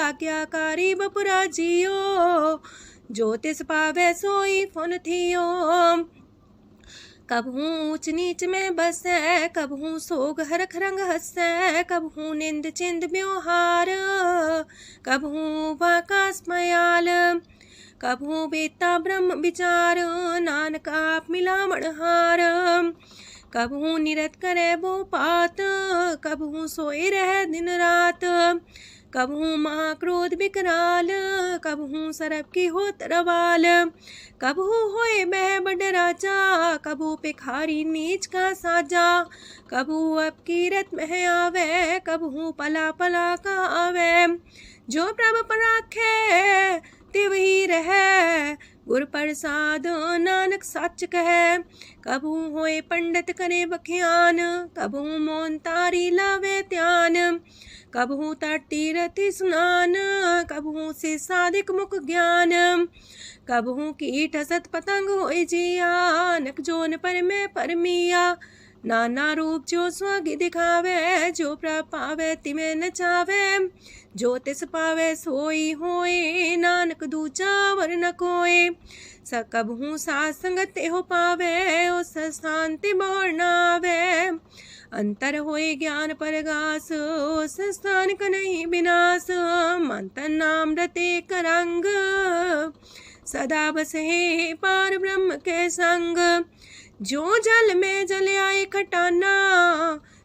आज्ञाकारी बपुरा जियो, जो तिस पावे सोई फुन थियो। कबहू ऊंच नीच में बसै, कबहू सोग हरख रंग हसै। कबहू निंद चिंद व्यवहार, कबहू वाकास मयाल। कबहू बेता ब्रह्म विचार, नानक आप मिलावण हार। कबहू निरत करे वो पात, कबहू सोए रह दिन रात। कबहू महाक्रोध विकराल, कबहू सरब की हो तरवाल। कबहू होए बह बड़ राजा, कबहू भिखारी नीच का साजा। कबहू अब कीरत में आवे, कबहू पला पला का आवे। जो प्रभ पर राखे तिव ही रहे, गुर प्रसाद नानक सच कहे। कबहू होए पंडित करे बख्यान, कबहू मौन तारी लावे ध्यान। कबहू तटी रति स्नान, कबहू से साधिक मुख ज्ञान। कबहू कीट असत पतंग होए जिया, नक जोन पर में परमिया। नाना रूप जो स्वग दिखावे, जो प्रभ पावे तिमें नचावे। जो तिस पावे सोई होए, नानक दूजा वर न कोय। सकबहू साथ संगत हो पावे, उस स्थान ते मोर नावे। अंतर होए ज्ञान परगास, उस स्थान का नहीं विनाश। मंतन नाम रते करंग, सदा बसे पार ब्रह्म के संग। जो जल में जल आए खटाना,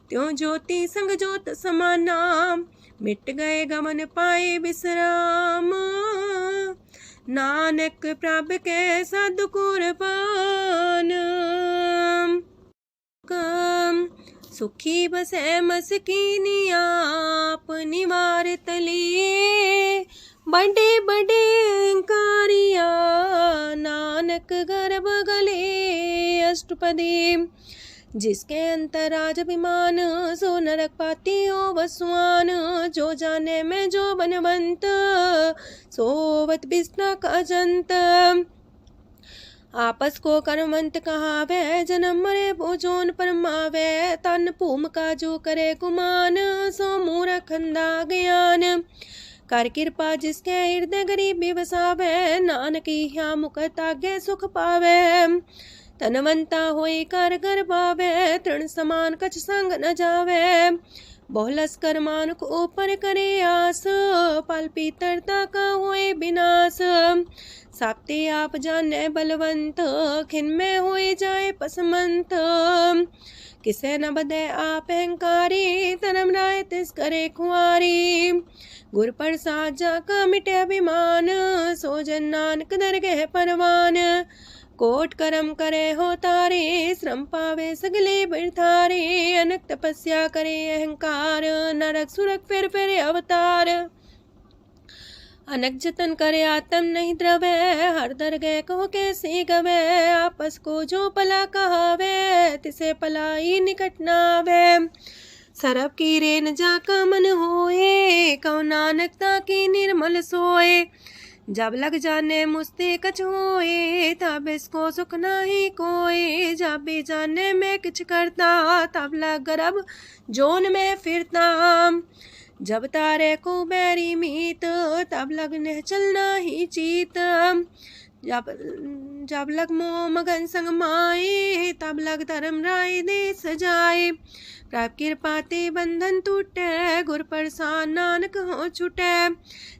त्यों ज्योति संग ज्योत समाना। मिट गए गमन पाए विश्राम, नानक प्रभ के सद कुर्बान। सुखी बसे मस्कीनिया, अपनी मार तलिए। बड़े बड़े कारिया, नानक गर्भ गले। अष्टपदी जिसके अंतराज अभिमान, सो नरक पाती हो वसुआन। जो जाने में जो बनवंत, सोवत बिस्ना का जंत। आपस को कर्मवंत कहावे, जन्म मरे भोजोन परमावे। तन भूम का जो करे गुमान, सो मूर्ख अंधा ज्ञान। कर कृपा जिसके हृदय गरीबी बसावे, नानक ह्या मुख तागे सुख पावे। तनवंता होई कर घर पावे, तृण समान कछ संग न जावे। बहुलस कर मानुक ऊपर करे आस, पल पीतरता का होए विनाश। साप्ते आप जाने बलवंत, खिन में होए जाए पसमंत। किसे न बदे आप अहंकारी, धर्म राय तिस करे खुआरी। गुर प्रसाद जाका मिटे अभिमान, सो जन नानक दरगह परवान। कोट करम करे हो तारे, श्रम पावे सगले बिरथारे। अनक तपस्या करे अहंकार, नरक सुरक फिर अवतार। अनक जतन करे आत्म नहीं द्रवे, हर दरगह कहो कैसे गवे। आपस को जो पला कहावे, तिसे पलाई निकट नावे। सरब की रेन जाका मन होए, कहो नानक ताकी निर्मल सोए। जब लग जाने मुझते कछ होए, तब इसको सुख नाही कोई। जब भी जाने में किछ करता, तब लग गर्भ जोन में फिरता। जब तारे को बैरी मीत, तब लगने चलना ही चीत। जब लग मोह मगन संग माए, तब लग धर्म राय दे सजाए। प्रभ कृपा ते बंधन टूटे, गुर प्रसाद नानक हो छूटे।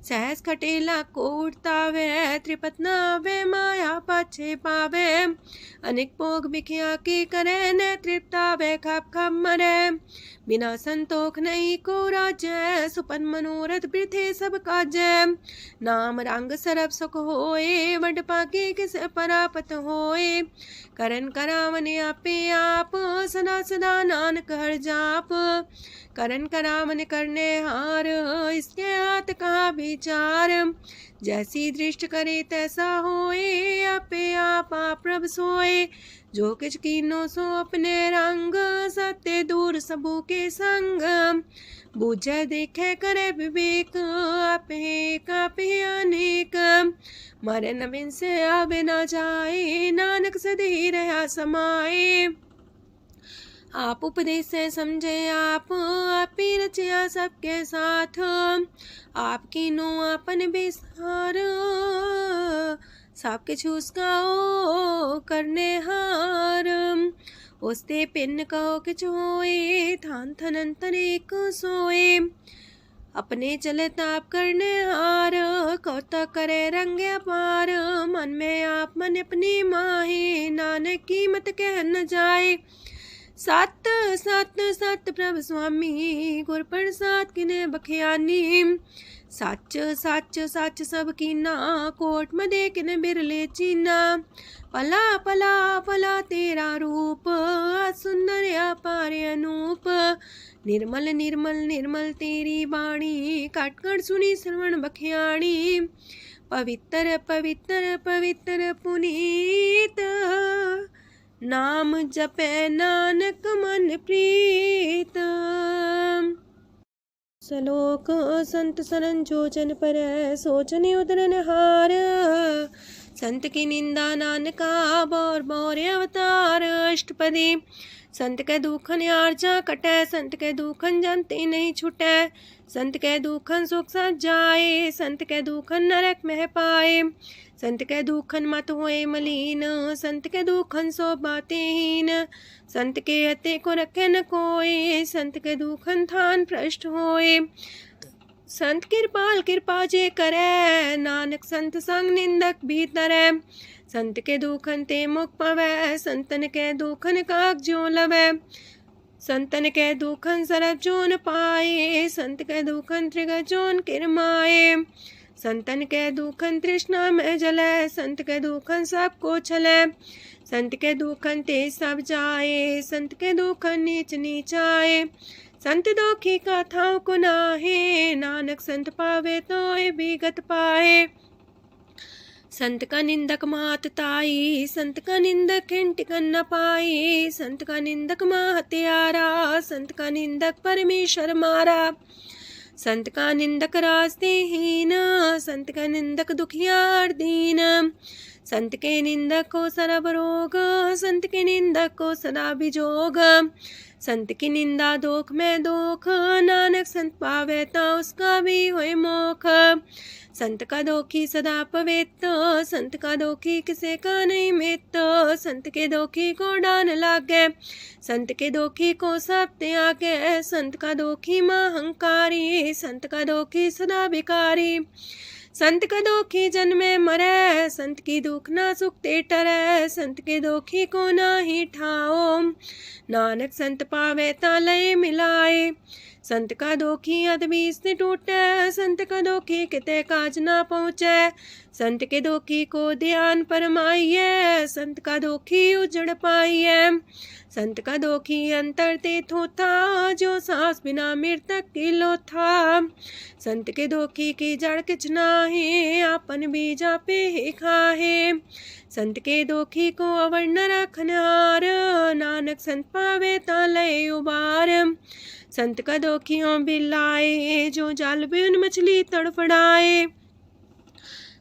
सहस खटेला को उठतावे, त्रिपत नावे माया पाछे पावे। अनेक भोग बिखिया की करे, न तृप्तावे खप खप मरे। बिना संतोख नहीं को राजै, सुपन मनोरथ वृथे सब काजै। नाम रंग सरब सुख होए, वड पाके किस परापत होए। करन करावन आपे आप, सदा सदा नानक हर जाप। करन करावन करने हार, इसके हाथ का विचार। जैसी दृष्ट करे तैसा होए, आपे आप प्रभ सोए। जो किछ कीनो सो अपने रंग, सत्य दूर सबू के संग। बूझे देखे करे विवेक, आपे अनेक। मरे न बिन से आवे न जाए, नानक सदी रहा समाए। आप उपदेश से समझे आप ही रचिया सबके साथ। आपकी नो अपन बेसार, सब किछ उसका ओ करने हार। उसते पिन कहो किछ होए, थान थनन तनेक सोए। अपने चले ताप करने हार, कौतक करे रंग अपार। मन में आप मन अपनी माहे, नानक की मत कह न जाए। सत सत सत प्रभ स्वामी, गुर प्रसाद किने बखियानी। सच सच सच सब कीना, कोट मदे किने बिरले चीना। पला पला पला तेरा रूप, सुंदर अपार अनूप। निर्मल निर्मल निर्मल तेरी बाणी, काट कर सुनी श्रवण बखियाणी। पवित्र पवित्र पवित्र पुनीत, नाम जपे नानक मन प्रीत। सलोक संत सरन जो जन पर, सोचन उदरन हार। संत की निंदा नानका, बौर बौर अवतार। अष्टपदी संत के दुखन आर्जा कटै, संत के दुखन जानते नहीं छुटै। संत के दुखन सुख सब जाए, संत के दुखन नरक में पाए। संत के दुखन मत होए मलीन, संत के दुखन सो बातें हीन। संत के अते को रखे न कोई, संत के दुखन थान भ्रष्ट होए। संत कृपाल कृपा जे करे, नानक संत संग निंदक भीतरै। संत के दुखन ते मुख पवै, संतन के दुखन काक जो लवै। संतन के दुखन सरब जोन पाए, संत के दुखन त्रिग जोन किरमाए। संतन के दुखन तृष्णा में जले, संत के दुखन सबको छले। संत के दुखन ते सब जाए, संत के दुखन नीच नीचाए। संत दोखी कथाओं को नाहे, नानक संत पावे तो विगत पाए। संत का निंदक मात ताई, संत का निंदक खिंटिकन न पाई, संत का निंदक माँ हत्यारा, संत का निंदक परमेश्वर मारा। संत का निंदक रास्ते हीन, संत का निंदक दुखियार दीन, संत के निंदक को सरब रोग, संत के निंदक को सदा बिजोग। संत की निंदा दोख में दोख, नानक संत पावे ता उसका भी होए मोख। संत का दोखी सदा पवित्र, संत का दोखी किसे का नहीं मित, संत के दोखी को डान लागे, संत के दोखी को सब त्यागे, संत का दोखी महांकारी, संत का दोखी सदा भिकारी। संत का दोखी जन्मे मरे, संत की दुख ना सुख ते टरे, संत के दोखी को ना ही ठाओ, नानक संत पावे ता लय मिलाए। संत का दोखी अदबीस ने टूटे, संत का दोखी किते काज ना पहुँचे, संत के दोखी को ध्यान परमाइए, संत का दोखी उजड़ पाइए। संत का दोखी अंतर ते थोथा, जो सांस बिना मृतक की लोथा। संत के दोखी की जड़ किछ नाहे, आपन बीजा पे ही खाहे। संत के दोखी को अवर न रखनहार, नानक संत पावे ता लय उबार। संत का दोखियों बिलाए, जो जाल बिन मछली तड़फड़ाए।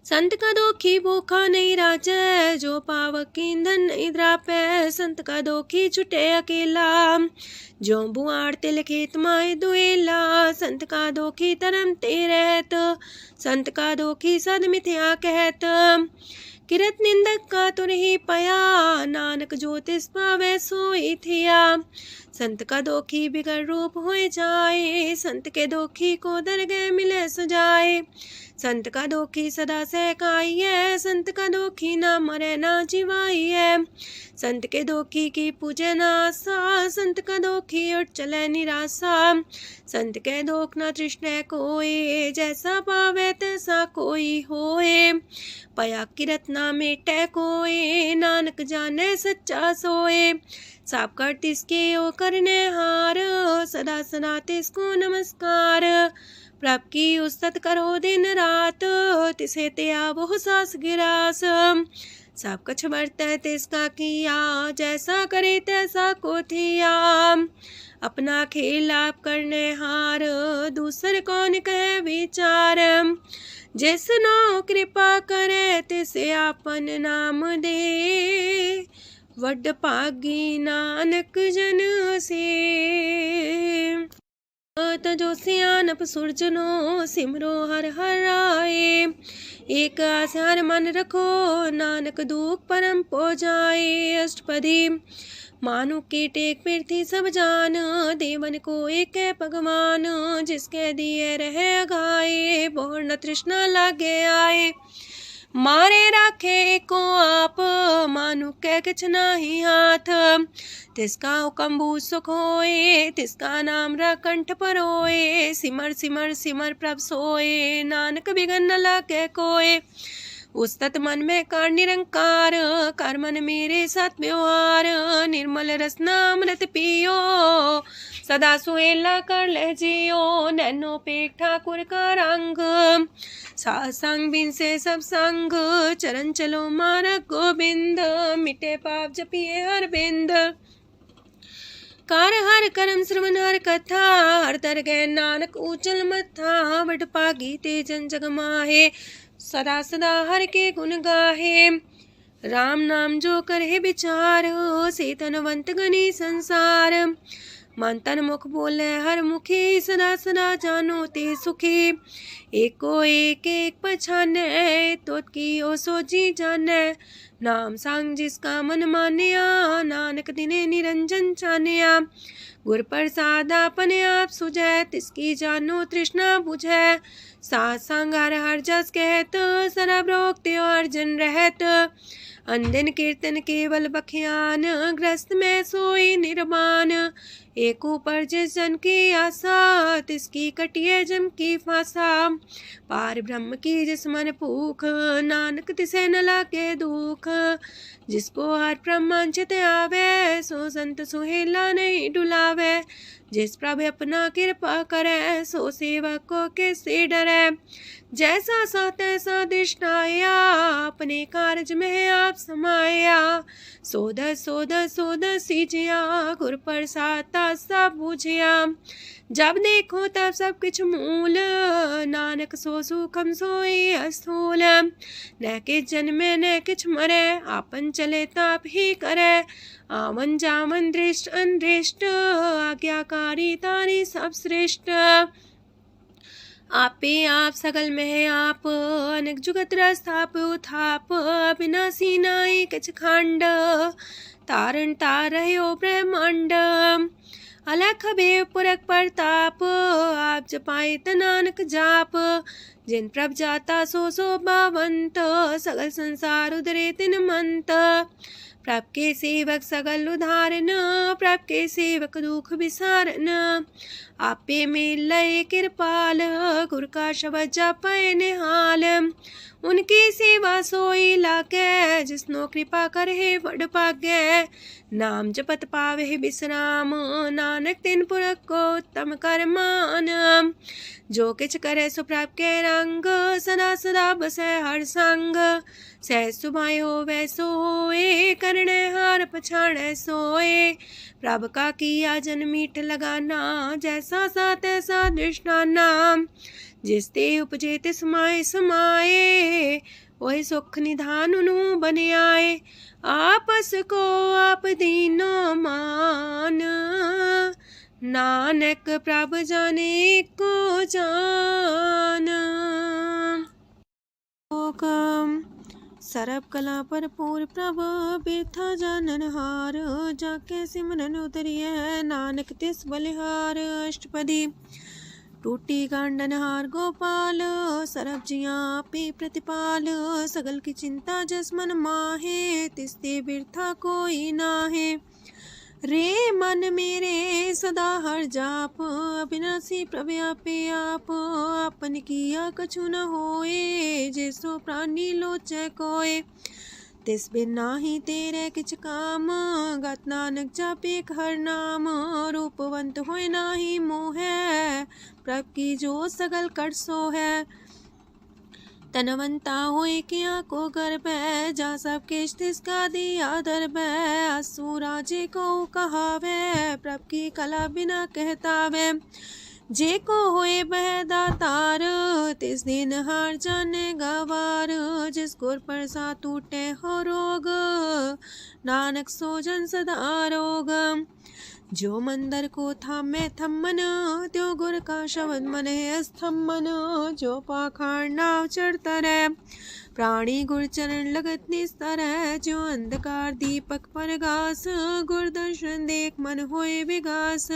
संत का दोखी भूखा नहीं राजे, जो पावक ईंधन नहीं द्रापे। संत का दोखी छुटे अकेला, जो बुआड़ तिल खेत माए दुएला। संत का दोखी तरम ते रहत, संत का दोखी सद मिथ्या कहत। किरत निंदक का तुर ही पया, नानक जो तिस पावे सोई थिया। संत का दोखी बिगड़ रूप होए जाए, संत के दोखी को दरगह मिले सजाए। संत का दोखी सदा सहकाइए, संत का दोखी ना मरे ना जिवाइए। संत के दोखी की पूजे ना आशा, संत का दोखी उठ चले निराशा। संत के दोख ना तृष्णा कोई, जैसा पावे तैसा कोई होए। पया किरत ना मेटे कोई, नानक जाने सच्चा सोए। साप कर तिसके ओ करने हार, सदा सदा तिसको नमस्कार। प्रभ की उस्तत करो दिन रात, तिसे त्या वो सास गिरास। सब कछ बरतै तिसका किया, जैसा करे तैसा को थिया। अपना खेल आप करने हार, दूसर कौन कहे विचार। जिसनो कृपा करे तिसे आपन नाम दे, वड भागी नानक जन से। तजो सियानप सुरजनो, सिमरो हर हर आए। एक आस हर मन रखो, नानक दुख परम पो जाए। अष्टपदी मानु के टेक पृथ्वी सब जान, देवन को एक है भगवान। जिसके दिए रहे अघाए, बोर न तृष्णा लागे आए। मारे राखे को आप, मानु के किछ नाही हाथ। तिसका हुक्म सुख होए, तिसका नाम रकंठ पर होए। सिमर सिमर सिमर प्रभ सोए, नानक बिगन न लागे कोय। उस्तत मन में कर निरंकार, कर मन मेरे साथ व्यवहार। निर्मल रसना अमृत पियो, सदा सुहेला कर ले जियो। नैनो पेट ठाकुर का रंग, सासंग बिन से सब संग। चरण चलो मार्ग गोविंद, मिटे पाप जपिए हर बिंद। कार हर करम श्रवण हर कथा, हर तर गए नानक ऊचल मथा। वड पागी ते जन जग माहे, सदा सदा हर के गुण गाहे। राम नाम जो करे विचार, से तनवंत गनी संसार। मन तन मुख बोले हर मुखी, सदा सदा जानो ते सुखी। एको एक एक पछाने, तोत की ओ सोजी जाने। नाम सांग जिसका मन मानिया, नानक दिने निरंजन चानिया। गुर प्रसाद अपने आप सुझै, तिसकी जानो तृष्णा बुझै। साथ संग हर हर जस कहत, सरब रोग त्यो अर्जन रहत। अंधन कीर्तन केवल बखियान, ग्रस्त में सोई निर्वाण। एक ऊपर जिस जन की आशा, तिसकी कटिए जम की फांसा। पार ब्रह्म की जिस मन भूख, नानक तिसे न लागे दुख। जिसको हर प्रमांचित आवे, सो संत सुहेला नहीं डुलावे। जिस प्रभु अपना कृपा करे, सो सेवक को किससे डरे। जैसा सा तैसा दृष्टाया, अपने कारज में आप समाया। सोध सोध सोध सीजिया, गुर प्रसाद सब बुझिया। जब देखो तब सब कुछ मूल, नानक सो सुखम सोई अस्थूल। न किछ जन्मे न किछ मरे, आपन चले ताप ही करे। आवन जावन दृष्ट अनदृष्ट, आज्ञाकारी तारी सब श्रेष्ठ। आपे आप सगल में आप, अनेक जुगत रस्थाप उथाप। विनाशी नाई किछ खंड, तारण तार रह्यो ब्रह्मांड। अलख बेव पुरख प्रताप, आप जपाए त नानक जाप। जिन प्रभ जाता सो शोभावंत, सगल संसार उधरे तिन मंत। प्रभ के सेवक सगल उधारन, प्रभ के सेवक दुख विसारन। आपे में लय कृपाल, गुर का शब्द जपै निहाल। उनकी सेवा सोई लागे, जिसनो कृपा करे वड पागे। नाम जपत पावे विश्राम, नानक तिन पुरख को उत्तम कर मान। जो किछ करे सो प्रभ के रंग, सदा सदा बसै हर संग। सह सुभाए होवै सो होए, करणे हार पछाड़ै सोए। प्रभ का किया जन मीठ लगाना, जैसा सा तैसा दृष्टाना। जिस ते उपजे तिस माए समाए, वही सुख निधान उनु बन आए। आपस को आप दीनो मान, नानक प्रभ जाने को जान। सरब कला पर पूर प्रभ, बिरथा जानन हार। जाके सिमरन उतरिय, नानक तिस बलिहार। अष्टपदी। टूटी गांडन हार गोपाल, सरब जिया पे प्रतिपाल। सगल की चिंता जस मन माहे, तिसते बिरथा कोई नाहे। रे मन मेरे सदा हर जाप, अविनाशी प्रभु आपे आप। आपन किया कछु न होए, जैसो प्राणी लोचै कोय। तिस बिन नाही तेरे किछ काम, गत नानक जापे हर नाम। रूपवंत होय नाही मोह, प्रभ की जो सगल कर सो है। तनवंता होए किया को गर्भ, जा सब किश तिसका दिया दर्ब। असु राजे को कहावे, प्रभ की कला बिना कहतावे। जे को होए बह दातार, तिस दिन हार जाने गवार। जिस गुर प्रसाद टूटे हो रोग, नानक सो जन सदा रोग। जो मंदर को थामे थम्मन, त्यो गुर का शब्द मने स्तम्भन। जो पाखाड़ नाव चढ़ता रहे, प्राणी गुर चरण लगत निस्तर है। जो अंधकार दीपक पर घास, गुर दर्शन देख मन होए विगास।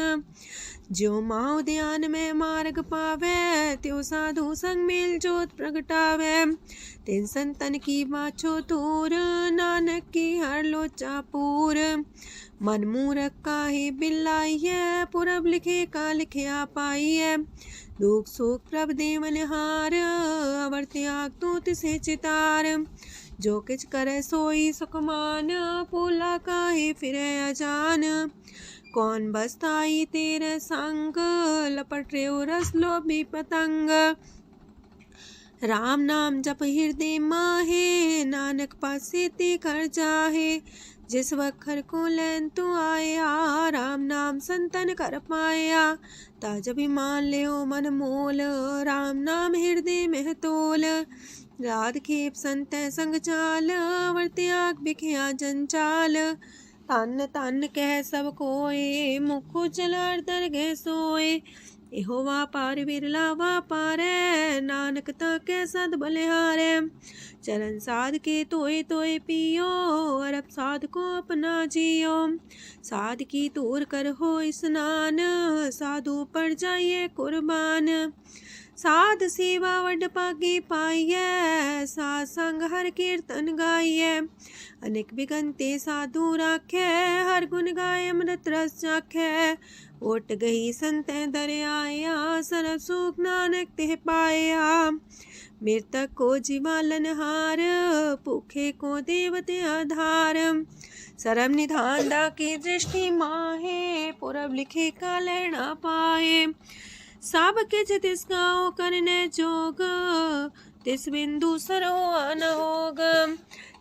जो माओ ध्यान में मार्ग पावे, त्यो साधु संग मेल जोत प्रगटावे। तिन संतन की बाछो तूर, नानक की हर लोचा पूर। मन मूरख काहे बिलाइए, पुरब लिखे का लिखिया पाइए। दुख सुख प्रभ देवन हार, अवर त्याग तो तिसे चितार। जो किछ करे सोई सुखमान, पोला काहे फिरे अजान। कौन बसताई तेरे संग, लपट रे रस लोभी पतंग। राम नाम जप हृदय माहे, नानक पासे ते कर जाहे। जिस वखर को लैन तू आया, राम नाम संतन कर पाया। ताज अभिमान ले मन मोल, राम नाम हृदय में तोल। राध खेप संत संग चाल, वर त्याग बिखिया जंचाल। तन तन कह सब कोय, मुखो चलार दरगह सोए। एहो वापार विरला वापारै, नानक ताके सद बलिहारै। चरण साध के तोय तोय पियो, अरब साध को अपना जियो। साध की तूर कर हो स्नान, साधु पर जाइए कुर्बान। साध सेवा वड पागे पाइयै, साध संग हर कीर्तन गाइयै। अनेक बिगंते साधु राखै, हर गुण गाय अमृत रस चाखै। ओट गई संतै दर आया, सरब सुख नानक तिह पाया। मृतक को जीवालन हार, भूखे को देवते आधार। सरब निधान डाकी दृष्टि माहे, पुरब लिखे का लैना पाए। सब किछ तिस गाओ करने जोग, तिस बिंदु सरो अनहोग।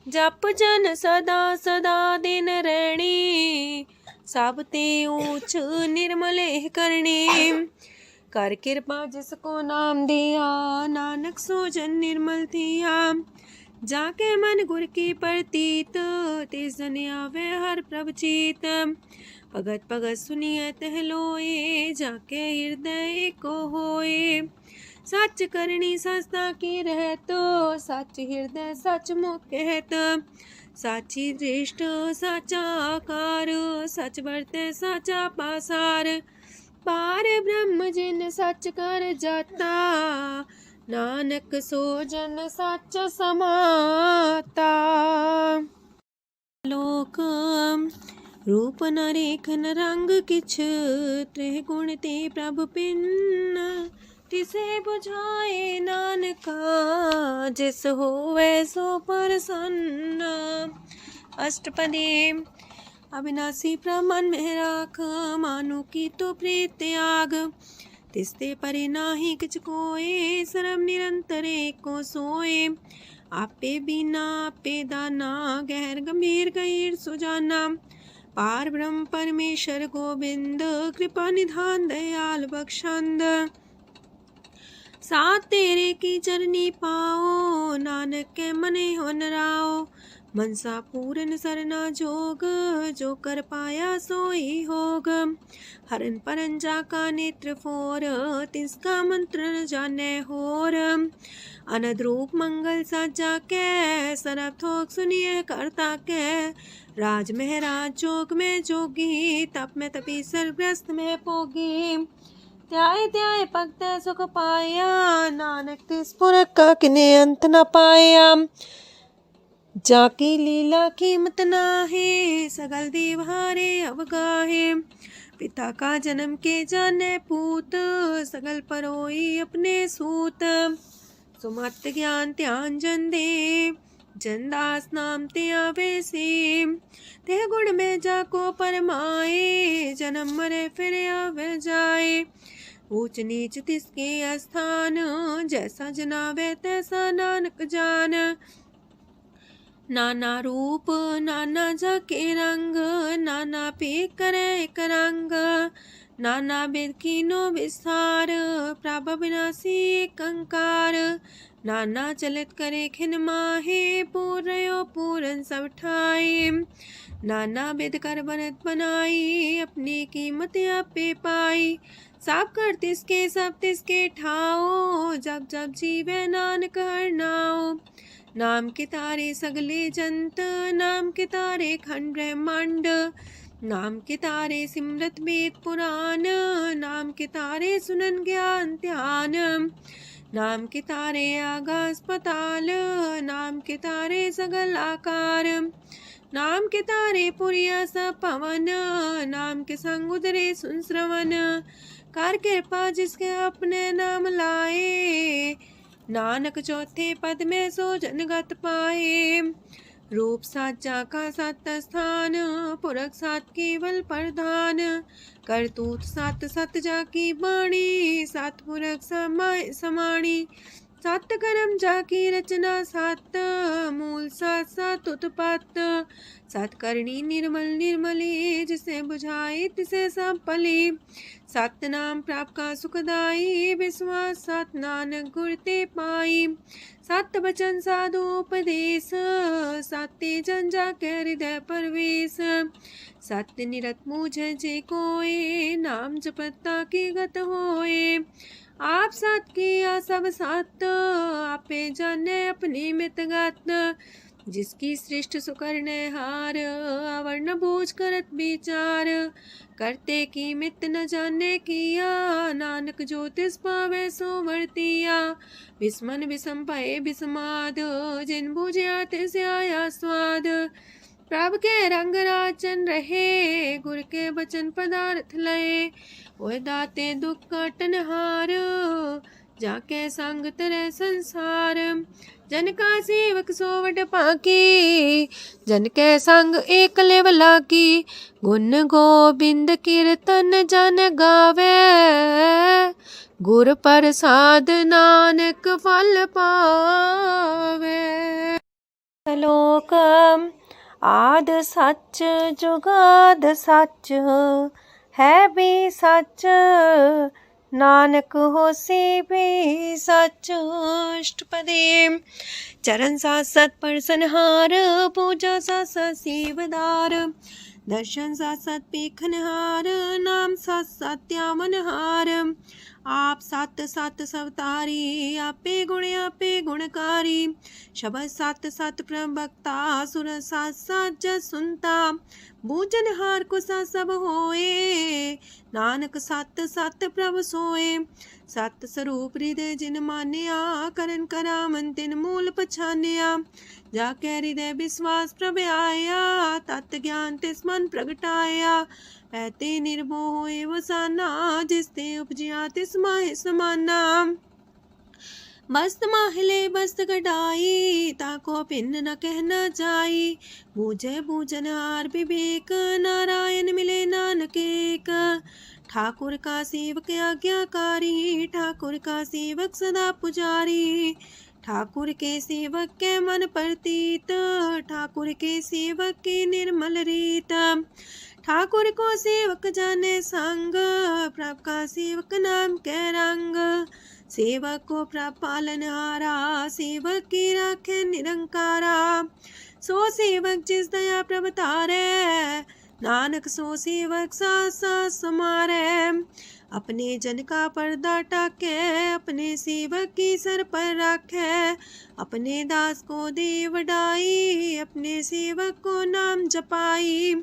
जप जन सदा सदा दिन रैणी, सब ते ऊंच निर्मले करणी। कर कृपा जिसको नाम दिया, नानक सो जन निर्मल थिया। जाके मन गुर की प्रतीत, तिस जन आवे हर प्रभ चीत। भगत भगत सुनिए तह लोए, जाके हृदय को होए। सच करनी सस्ता की रहत, सच हृदय सच मुख कहत। साची दृष्ट साचा आकार, सच बरते साचा पासार। पार ब्रह्म जिन सच कर जाता, नानक सो जन सच समाता। लोक रूप न रेखन रंग किछ, त्रिह गुण ते प्रभु पिन्न। तिसे बुझाए नानका, जिस होवे सो प्रसन्न। अष्टपदी। अविनाशी प्रमन में राख, मानो की तो प्रीत त्याग। तिसते परे नाही किछ कोय, सरब निरंतर एको सोए। आपे बिना आपे दाना, गहर गंभीर गहीर सुजाना। पार ब्रह्म परमेश्वर गोविंद, कृपा निधान दयाल बख्शंद। साथ तेरे की चरनी पाओ, नानक के मने हो नराओ। मनसा पूरन सरना जोग, जो कर पाया सोई होग। हरन परन जाका नेत्र फोर, तिसका मंत्र न जाने होर। अनद रूप मंगल साजा कै, सरब थोक सुनिए करता कै। राज महराज जोग में जोगी, तप में तपी सर्वग्रस्त में पोगी। त्याय त्याय भगत सुख पाया, नानक तिस पुरख का किने अंत न पाया। जाकी लीला कीमत नाहे, सगल देव हारे अवगाहे। पिता का जन्म के जाने पूत, सगल परोई अपने सूत। सुमत ज्ञान ध्यान जन दे, जनदास नाम ते आवे से। तेह गुण में जाको परमाए, जन्म मरे फिर आवे जाए। ऊंच नीच तिसके स्थान, जैसा जनावे तैसा नानक जान। नाना रूप नाना जाके रंग, नाना पे करे एक रंग। नाना बिद कीनो विस्तार, प्रभ विनाशी एक अंकार। नाना चलित करे खिन माहे, पूर्यो पूरन सब ठाए। नाना बिद कर बनत बनाई, अपनी कीमत आपे पाई। सब कर तिसके सब तिसके ठाओ, जब जब जीवे नानक हर नाओ। नाम के तारे सगले जंत, नाम के तारे खंड ब्रह्मांड। नाम के तारे सिमरत वेद पुराण, नाम के तारे सुनन ज्ञान ध्यान। नाम के तारे आकाश पताल, नाम के तारे सगल आकार। नाम के तारे पुरिया सब पवन, नाम के संग उदरे सुन श्रवण। कर कृपा जिसके अपने नाम लाए, नानक चौथे पद में सो जनगत पाए। रूप साचा का सत स्थान, पुरख सात केवल प्रधान। करतूत सत सत जाकी बाणी, सत पुरख समाणी। सत कर्म जाकी रचना सत, मूल सत सत उत्पत्त। सत करनी निर्मल निर्मली, जिसे बुझाई तिसे सब पली। सत नाम प्राप्त का सुखदाई, विश्वास सत नानक गुर ते पाई। सत बचन साधु उपदेश, सत्य जन जाके हृदय परवेश। सत्य निरत मुझे जे कोय, नाम जपता की गत होए। आप सत किया सब सत, आपे जाने अपनी मित गत। जिसकी सृष्ट सुकर्ण हार, आवरण बोझ करत विचार। करते की मित न जाने किया, नानक जो तिस पावे सो वर्तिया। विस्मन विषम भये विस्माद, जिन बुझिया तिस आया स्वाद। प्रभ के रंग राचन रहे, गुर के बचन पदार्थ लये। ओए दाते दुख काटन हार, जाके संग तरे संसार। जन का सेवक सोवट पाकी, जन के संग एक लेवला की। गुण गोबिंद कीर्तन जन गावे, गुर प्रसाद नानक फल पावे। श्लोक आद सच जुगाद सच, है भी सच नानक होसी भी सच। अष्टपदी। चरण साथ सत परसनहार, पूजा साथ साथ सेवदार। दर्शन साथ साथ पेखनहार, नाम साथ साथ त्यावनहार। आप सत सत सवतारी, आपे गुणकारी। शब्द सत सत प्रवक्ता, सुर साथ साथ जस सुनता। बूझनहार को सा सब होए, नानक सत सत प्रभ सोए। सत स्वरूप हृदय जिन मानिया, करन करामन तिन मूल पछानिया। जाके हृदय विश्वास प्रभ आया, तत् ज्ञान तिस मन प्रगटाया। ऐते निर्भो होए वसाना, जिसते उपजिया तिस माहि समाना। मस्त माहिले बस्त कटाई, ताको भिन्न न कहना जाई। बूझे बूझनहार विवेक, नारायण मिले नानक एक। ठाकुर का सेवक आज्ञाकारी, ठाकुर का सेवक सदा पुजारी। ठाकुर के सेवक के मन प्रतीत, ठाकुर के सेवक की निर्मल रीत। ठाकुर को सेवक जाने संग, प्रभ का सेवक नाम के रंग। सेवक को प्रभ पालनहारा, सेवक की राखे निरंकारा। सो सेवक जिस दया प्रभ तारे, नानक सो सेवक साथ साथ समारे। अपने जन का पर्दा टाके, अपने सेवक की सर पर राखे। अपने दास को दे वडाई, अपने सेवक को नाम जपाई।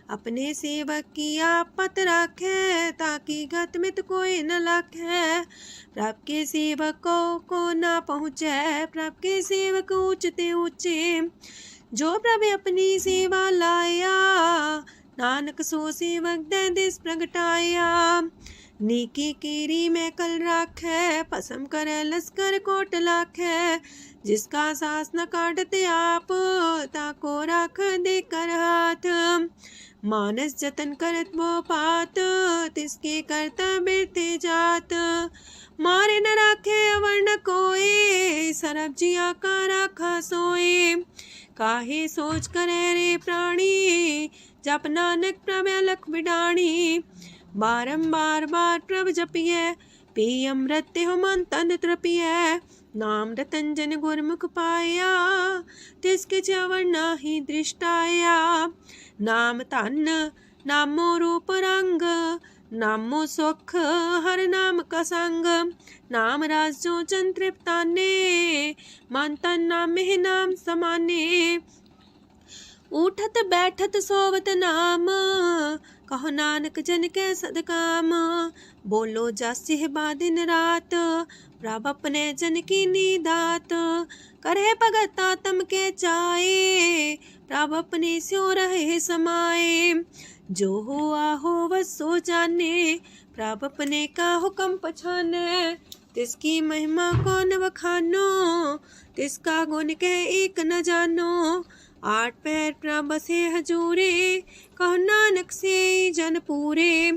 अपने सेवक की आप पत राखे, ताकि गत मित कोई न लाखे। प्रभ के सेवक को ना पहुँचे, प्रभ के सेवक ऊंचते ऊंचे। जो प्रभ अपनी सेवा लाया, नानक सो सेवक दे दिस प्रगटाया। नीकी कीरी में कल राखे, पसम करे लश्कर कोट लाखे। जिसका सास न काटते आप, ताको राख दे कर हाथ। मानस जतन करत वो पात, तिसके करता बिरते जात। मारे न राखे अवर न कोई, सरब जिया का राखा सोए। काहे सोच करे रे प्राणी, जप नानक प्रभ अलख बिडाणी। बारंबार बार प्रभ जपिए, पी अमृत हो मन तन तृपिए। नाम रतन जन गुरमुख पाया, तिसके च्यवर नाही दृष्टाया। नाम धन नामो रूप रंग, नामो सुख हर नाम का संग। नाम राज जो जन तृप्ताने, मन तन नाम में नाम समाने। उठत बैठत सोवत नाम, कहो नानक जन के सदकाम। बोलो जस बा दिन रात, प्रभ अपने जन की नीदात। करे भगत आत्म के चाए, प्रभ अपने स्यो रहे समाए। जो हुआ हो वस सो जाने, प्रभ अपने का हुक्म पछाने। तिसकी महिमा कौन बखानो, तिसका गुण के एक न जानो। आठ पैर प्रभ बसे हजूरे, कहो नानक से जन पूरे।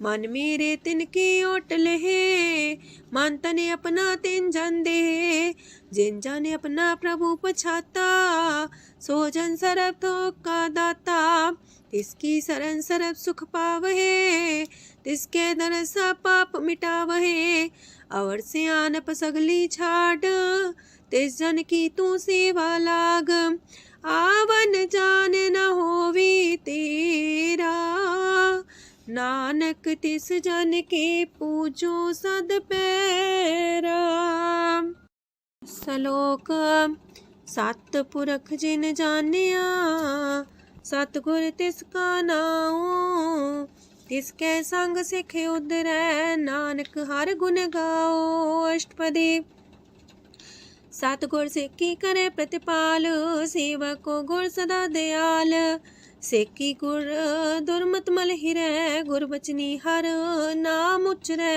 मन मेरे तिनकी ओट लहे, मन तने अपना तिन जन दे। जिन जन अपना प्रभु पछाता, सो जन सरब थोक का दाता। तिसकी शरण सरब सुख पावहे, तिसके दरसा पाप मिटावहे। अवर से आनप सगली छाड़, तिस जन की तू सेवा लाग। आवन जान न होवी तेरा, नानक तिस जन के पूजो सद पैरा। श्लोक सतपुरख जिन जानिया सतगुर तिसका नाओ। तिसके संग सिख उधरै नानक हर गुण गाओ। अष्टपदी। सतगुर सिक्खी करे प्रतिपाल सेवक को गुर सदा दयाल। सेकी गुर दुर्मत मल हिरै गुर बचनी हर नाम उचरै।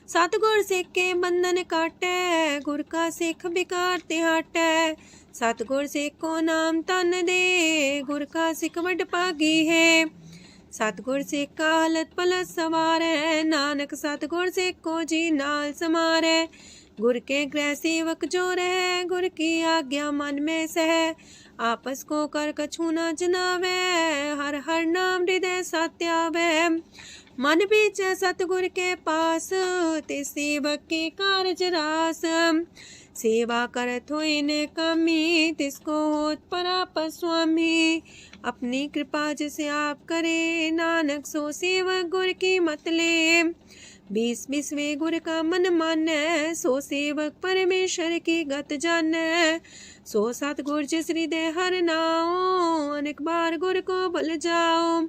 सतगुर सिक्के बंधन काटै गुर का सिख बिकार ते हटै। सतगुर सिक्को नाम तन दे गुर का सिख वड भागी है। सतगुर सिक्का हलत पलत सवारै नानक सतगुर सिक्को जी नाल समारै। गुर के गृह सेवक जो रह गुर की आज्ञा मन में सह। आपस को कर कछु न जनावै हर हर नाम हृदय सत्यावै। मन बीच सतगुर के पास ते सेवक के कारज रास। सेवा करत होए ने कामी तिसको होत पराप स्वामी। अपनी कृपा जिसे आप करे नानक सो सेवक गुर की मत ले। 20 गुर का मन मानै सो सेवक परमेश्वर की गत जानै। सो सतगुर जिस हृदय हर नाओ अनेक बार गुर को बल जाओ।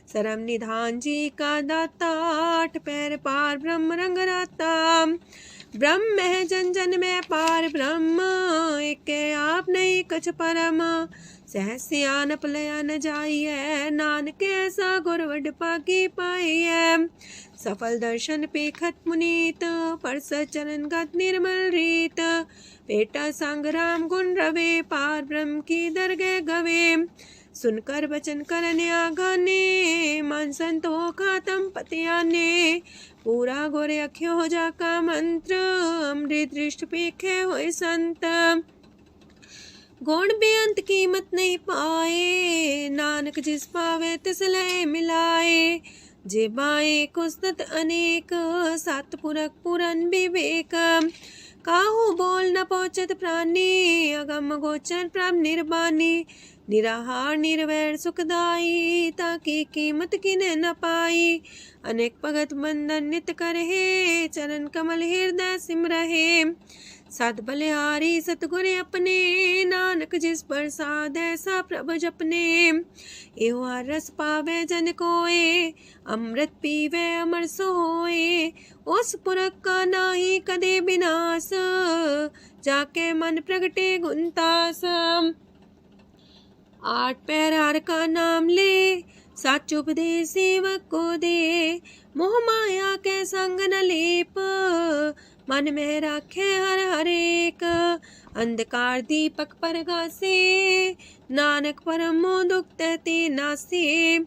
सरम निधान जी का दाता आठ पैर पार ब्रह्म रंग राता। ब्रह्म है जन जन में पार ब्रह्म एक आप नहीं कछ परम। सहस सियानप लया न जाइए नानक ऐसा गुर वड पागी पाइए। सफल दर्शन पेखत मुनीत परस चरण गत निर्मल रीत। बेटा संग राम गुण रवे पार ब्रह्म की दरगह गवे। सुनकर बचन करन आगाने मन संतो खातम पतियाने। पूरा गोरे अख्यो हो जाका मंत्र अमृत दृष्ट पेखे होए संत। गुण बेअंत कीमत नहीं पाए नानक जिस पावे तिस लय मिलाए। जेबाए कुस्तत अनेक सतपुरख पुरन विवेक। काहू बोल न पहुँचत प्राणी अगम गोचर प्रभ निर्बानी। निराहार निर्वैर सुखदाई ताकि कीमत किने न पाई। अनेक भगत बंधन नित करहे चरण कमल हृदय सिमरहे। सत बलिहारी सतगुर अपने नानक जिस प्रसाद ऐसा प्रभ जपने। एहो रस पावे जन कोय अमृत पीवे अमर सोए। उस पुरख का नाही कदे विनाश जाके मन प्रगटे गुणतास। आठ पैर हर का नाम ले सच उपदेश सेवक को दे। मोह माया के संग न लेप मन में राखे हर हर एक। अंधकार दीपक परगासे नानक परम दुख तहते नासे।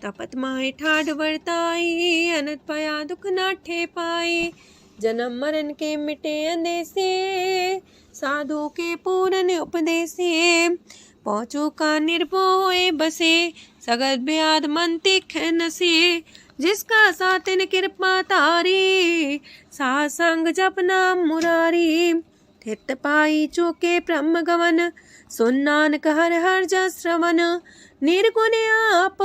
तपत माहे ठाड वर्ताई अनत पया दुख नाठे पाए। जन्म मरण के मिटे अंदेसे साधु के पूरन उपदेसे। पहुँचो का निर्भय बसे सगत ब्याद मन तिख नसे। जिसका सातिन कृपा तारी साथ संग जप नाम मुरारी। थित पाई चूके ब्रह्म गवन सुन नानक हर हर जस श्रवण। निर्गुण आप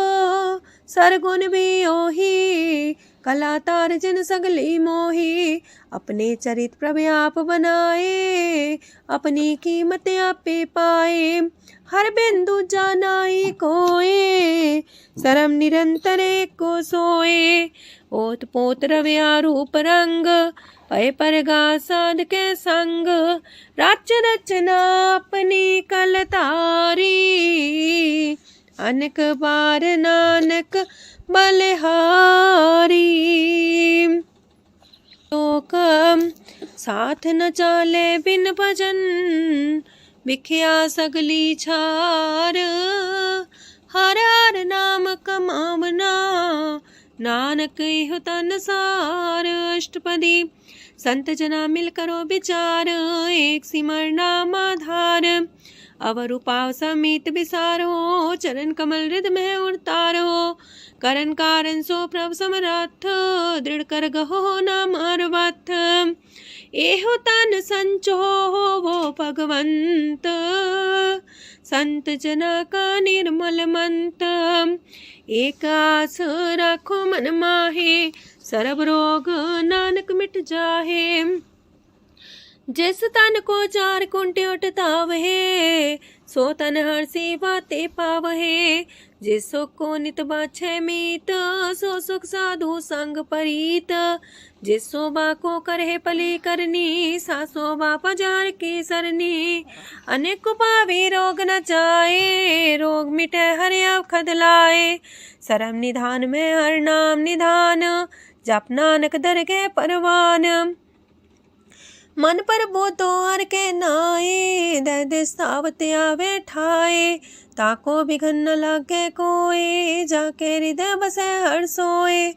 सरगुण भी ओही कला तार जिन सगली मोही। अपने चरित प्रभु आप बनाए अपनी कीमत आपे पाए। हर बिंदु जानाई कोए सरम निरंतर को सोए। ओत पोत रव्या रूप रंग पय परगा साध के संग। राच रचना अपनी कलतारी अनेक बार नानक बलिहारी। लोक साथ न चाले बिन भजन बिख्या सगली छार। हर हर नाम कमावना नानक इह तन सार। अष्टपदी। संत जना मिल करो विचार एक सिमर नाम आधार। अवर उपाव समीत विसारो चरण कमल हृद में उतारो। करन कारण सो प्रभ समरथ दृढ़ कर गहो नाम अर्वथ। एहो तन संचो वो भगवंत संत जना का निर्मल मंत। एक आस राखो मन माहे सर्व रोग नानक मिट जाहे। जिस तन को चार कुंटे उठता वहे, सो तन हर्षी बाते पावहे। जिस सुख को नित बाछे मीत, सो सुख साधु संग परीत। जिस शोभा को करहे पली करनी, सा शोभा पजार की सरनी। अनेक पावी रोग न जाए, रोग मिटे हर अवखद लाए। सरम निधान में हर नाम निधान, जप नानक दरगे परवान। मन पर बोतो हर के नाए, दर्द सावत आवे ठाए। ताको बिघन न लागे कोय, जाके हृदय बसे हर सोए।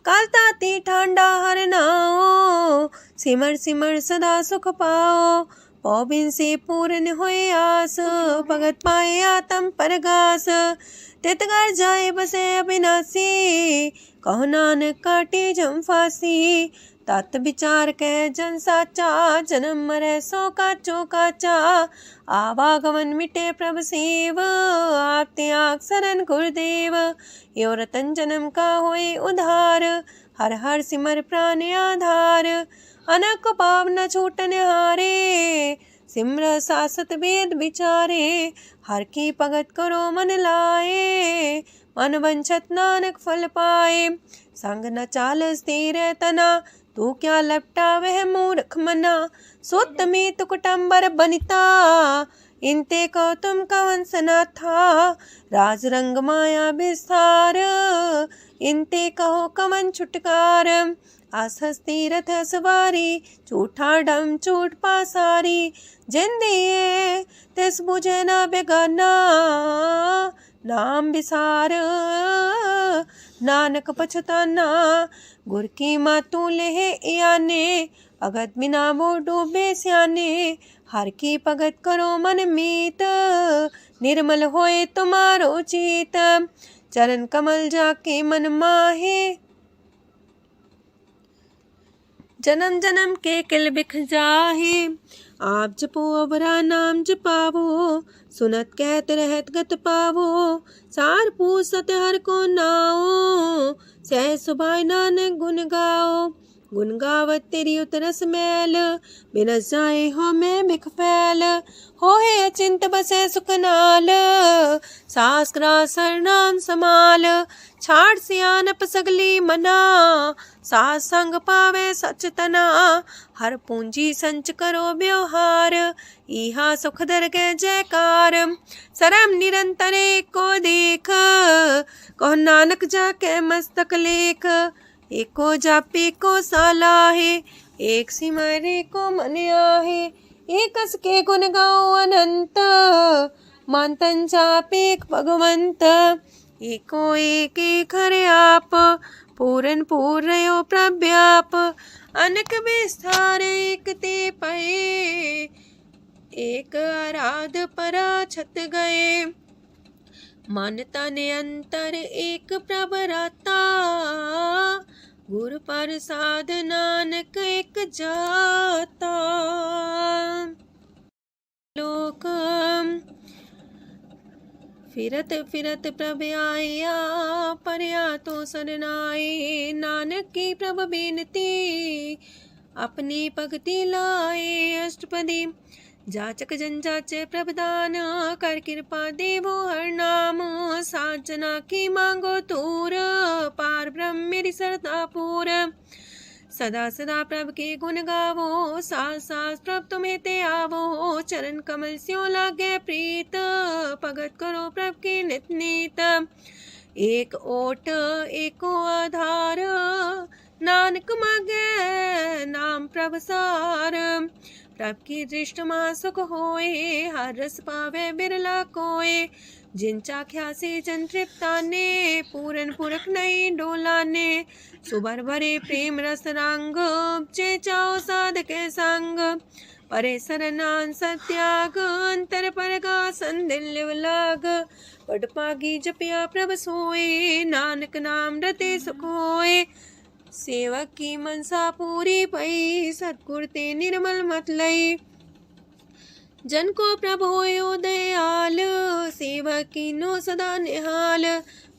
काल ताती ठांडा हर नाओ, सिमर सिमर सदा सुख पाओ। पौबिन से पूर्ण होए आस, भगत पाए आत्म परगास। तितगर जाए बसे अविनाशी, कहो नानक काटे जम फांसी। तत् विचार कह जन साचा, जन्म मरै सो काचो काचा। आवागमन मिटे प्रभ सेव, आप त्याग शरण गुरुदेव। यो रतन जन्म का होए उधार, हर हर सिमर प्राण आधार। अनक पाव न छूटन हारे, सिमर सासत वेद विचारे। हर की भगत करो मन लाए, मन वंछत नानक फल पाए। संग न चाल स्थिर तना, तू क्या लपटा वह मूर्ख मना। सुत में तु कुटुम्बर बनिता, इनते को तुम कवन सना था। राज रंग माया विस्तार, इनते कहो कवन छुटकार। आस हस्ती रथ सवारी, झूठा डम झूठ पासारी। जिन दिए तिस बुझे ना बेगाना, नाम विसार नानक पछताना। गुर की मातू लेहे याने, भगत बिना वो डूबे स्याने। हर की भगत करो मन मीत, निर्मल होए तुम्हारो चीत। चरण कमल जाके मन माहे, जन्म जन्म के किल बिख जाहे। आप जपो अवरा नाम जपावो, सुनत कहत रहत गत पावो। सार पूछ सत हर को नाओ, सह सुभाय नानक गुन गाओ। गुन गावत तेरी उतरस मैल, बिनस जाए हो मैं बिख फैल। होए अचिंत बसे सुख नाल, सास ग्रास हर नाम समाल। छाड़ सियानप सगली मना, सास संग पावे सच तना। हर पूंजी संच करो व्यवहार, इहा सुख दर के जयकार। सरम निरंतर को देख, कहो नानक जाके मस्तक लेख। एको जापे को सालाहे, एक सिमरे को मन आहे। एक हस के गुण गाओ अनंत, मानतन जापे भगवंत। एको एक एक हरे आप, पूरन पूर्णयो प्रव्याप। अनक विस्तार एक ते पए, एक आराध परा छत गए। मन तन अंतर एक प्रभ राता, गुर प्रसाद नानक एक जाता। लोक फिरत फिरत प्रभ आया, परया तो सरनाए। नानक की प्रभ बेनती, अपनी भगति लाए। अष्टपदी जाचक जन जाचे प्रभदान, कर कृपा देवो हर नाम। साजना की मांगो तूर, पार ब्रह्म मेरी सरदा पूर। सदा सदा प्रभ के गुण गावो, सास सास प्रभ तुम्हें ते आवो। चरण कमल स्यों लागे प्रीत, भगत करो प्रभ के नित नीत। एक ओट एको आधार, नानक मांगे नाम प्रभ सार। प्रभ की दृष्ट मां सुख होए, हर रस पावे बिरला कोय। जिन चाख्या से जन तृप्ताने, पूरन पुरख नहीं डोलाने। सुबर भरे प्रेम रस रंग, जे चाओ साधके संग। परे सरनान सत्याग, अंतर परगा संदिल लाग। पट पागी जपिया प्रभ सोए, नानक नाम रते सुख होए। सेवक की मनसा पूरी पई, सतगुर ते निर्मल मत लई। जन को प्रभ होयो दयाल, सेवक की नो सदा निहाल।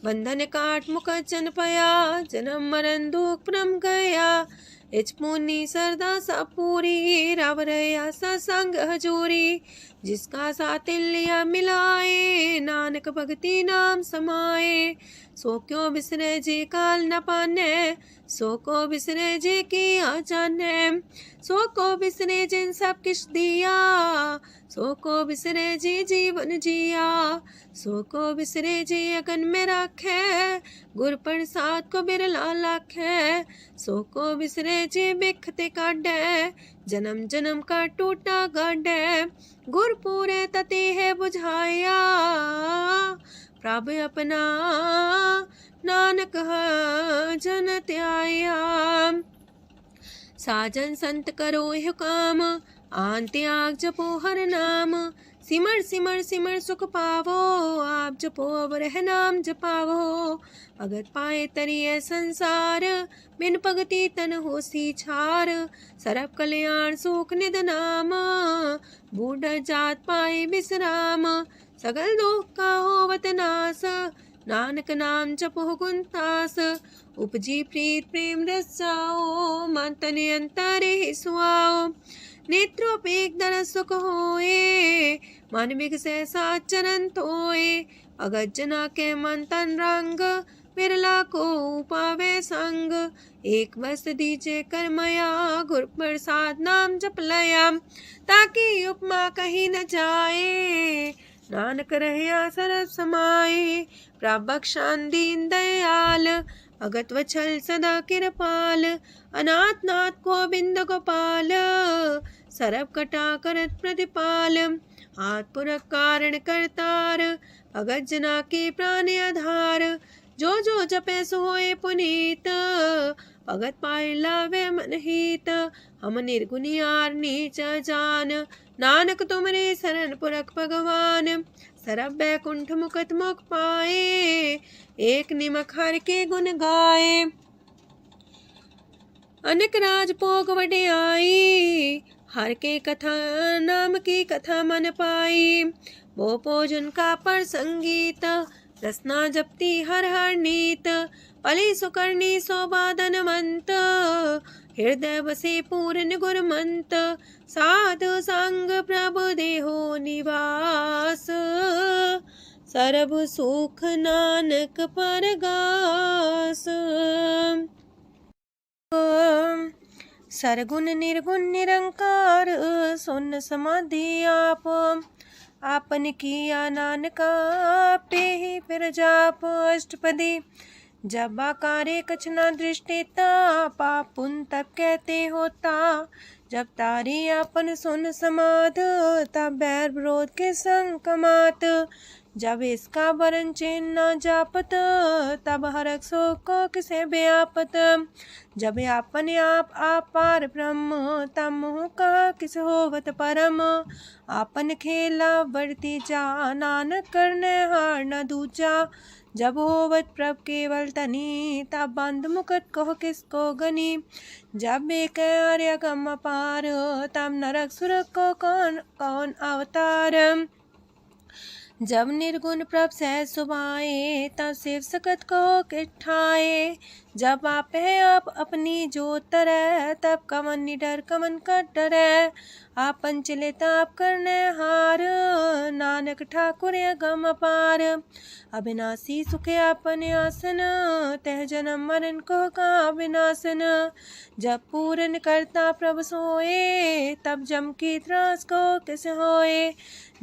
बंधन काट मुख चन पया, जन्म मरण दुख परम गया। इच पुनी सरदा सा पूरी, रव रया सत्संग हजूरी। जिसका सातिल्या मिलाए, नानक भगति नाम समाए। सो क्यों बिसरे जी काल न पाने, सो को बिसरे जी की आ जाने। सो को बिसरे जिन सब किछ दिया, सो को बिसरे जी जीवन जिया। सो को बिसरे जी अगन में राखे, गुर प्रसाद को बिरला लाखे। सो को बिसरे जी बिखते काढ़े, जन्म जन्म का टूटा गाढ़े। गुर पूरे तति है बुझाया, प्रभ अपना नानक जन त्याया। साजन संत करो यह काम, आन त्याग जपो हर नाम। सिमर सिमर सिमर सुख पावो, आप जपो अब रह नाम जपावो। भगत पाए तरिए संसार, बिन भगति तन होसी छार। सरब कल्याण सुख निध नाम, बूढ़ जात पाए विश्राम। सगल दुख का होवत नाश, नानक नाम जपो गुणतास। उपजी प्रीत प्रेम रस जाओ, मन तन अंतर ही सुआओ। नेत्रोपेक दरस सुख होए, मन बिगसे सात चरण धोए। अगत जना के मन तन रंग, बिरला को पावे संग। एक बस दीजे कर मया, गुर प्रसाद नाम जप लया। ताकि उपमा कहीं न जाए, नानक रहिया सरब समाए। प्रभु बख्शान दीन दयाल, अगत वछल सदा कृपाल। अनाथ नाथ गोविंद गोपाल, सरब कटा करत प्रतिपाल। हाथ पुरख कारण करतार, भगत जना के प्राण आधार। जो जो जपे सो होए पुनीत, भगत पाए लावे मन हित। हम निर्गुनियार नीच जान, नानक तुमरे शरण पुरख भगवान। सरब बैकुंठ मुकत मुख पाए, एक निमक हर के गुण गाए। अनेक राज भोग वड्याई, हर के कथा नाम की कथा मन पाई। वो भोजन का पर संगीत, रसना जपती हर हर नीत। पली सुकर्णी सोबादन मंत, हृदय बसे पूर्ण गुरमंत। साधु संग प्रभु देहो निवास, सरब सुख नानक परगास। सरगुण निर्गुण निरंकार, सुन समाधि आप। आपन किया नानका, पे ही फिर जाप अष्टपदी। जब आकारे कछ न दृष्टिता, पाप पुन तब कहते होता। जब तारी आपन सुन समाध, तब बैर विरोध के संग कमात। जब इसका वरण चिन्ह न जापत, तब हरक शोक को किसे व्यापत। जब आपने आप पार ब्रह्म, तब मोह का किस होवत परम। आपन खेला वर्ती जा, नानक करने हार न दूजा। जब होवत प्रभ केवल तनी, तब बंद मुकट कहो किसको गनी। जब एक आर्य गम पार, तब नरक सुरक को कौन कौन अवतार। जब निर्गुण प्रभ सहज सुभाए, तब शिव सकत को किठाए। जब आप है आप अपनी जो तरह, तब कमन निडर कमन का डरे। आपन चले ताप करने हार, नानक ठाकुर गम अपार। अविनाशी सुख आपन आसन, तह जन्म मरण को का विनाशन। जब पूरन करता प्रभु सोए, तब जम की त्रास को किस होए।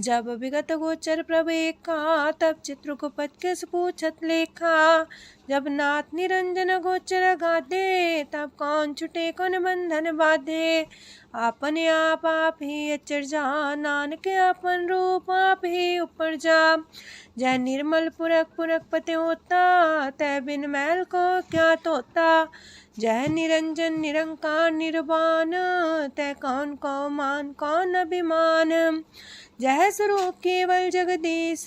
जब विगत गोचर प्रभु एका, तब चित्रगुप्त किस पूछत लेखा। जब नाथ निरंजन गोचर गादे, तब कौन छुटे कौन बंधन बाधे। आपने आप ही अचर जा, नानक आपन रूप आप ही ऊपर जा। जय निर्मल पुरख पुरख पते होता, तय बिन मैल को क्या तोता। जय निरंजन निरंकार निर्वाण, तय कौन को मान कौन अभिमान। जय स्वरूप केवल जगदीश,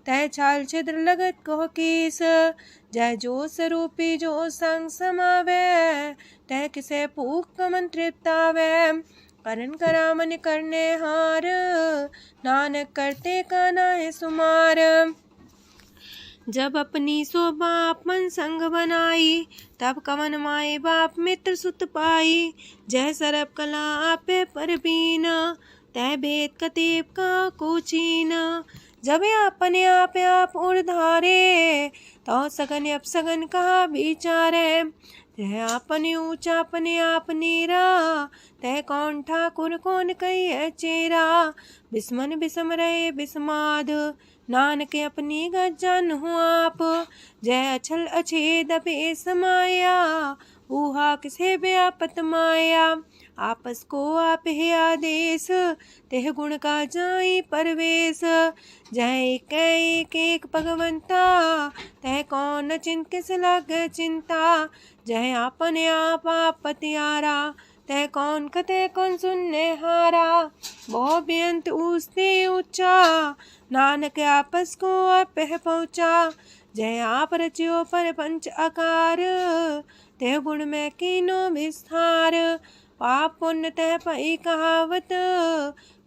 तय छाल छिद्र लगत को कीस। जय जो स्वरूपी जो संग समावे, तय किसे पूक कमन तृप्तावे। करन करामन करने हार, नानक करते का नाय सुमार। जब अपनी शोभा अपन संग बनाई, तब कवन माए बाप मित्र सुत पाई। जय सरब कला आपे परबीन, तय भेद कतीब का कोचीन। जब अपने आप उड़धारे, तो सगन अपसगन कहा विचारे। तय अपने ऊंचा अपने आप नीरा, तय कौन ठाकुर कौन कही चेरा। बिस्मन बिसम रहे बिस्माद, नानक अपनी गजन हो आप। जय अछल अछेद पे समाया, ऊहा किसे व्यापत माया। आपस को आप है आदेश, तेह गुण का जाई परवेश। जय एक एक भगवंता, तह कौन चिंत किस लग चिंता। जय अपने आप पतियारा, तय कौन कते कौन सुनने हारा। बहु बेअंत ऊसते ऊंचा, नानक आपस को आप है पहुँचा। जय आप रचियो पर पंच आकार, तय गुण में कीनो विस्तार। पाप पुण्य तह पई कहावत,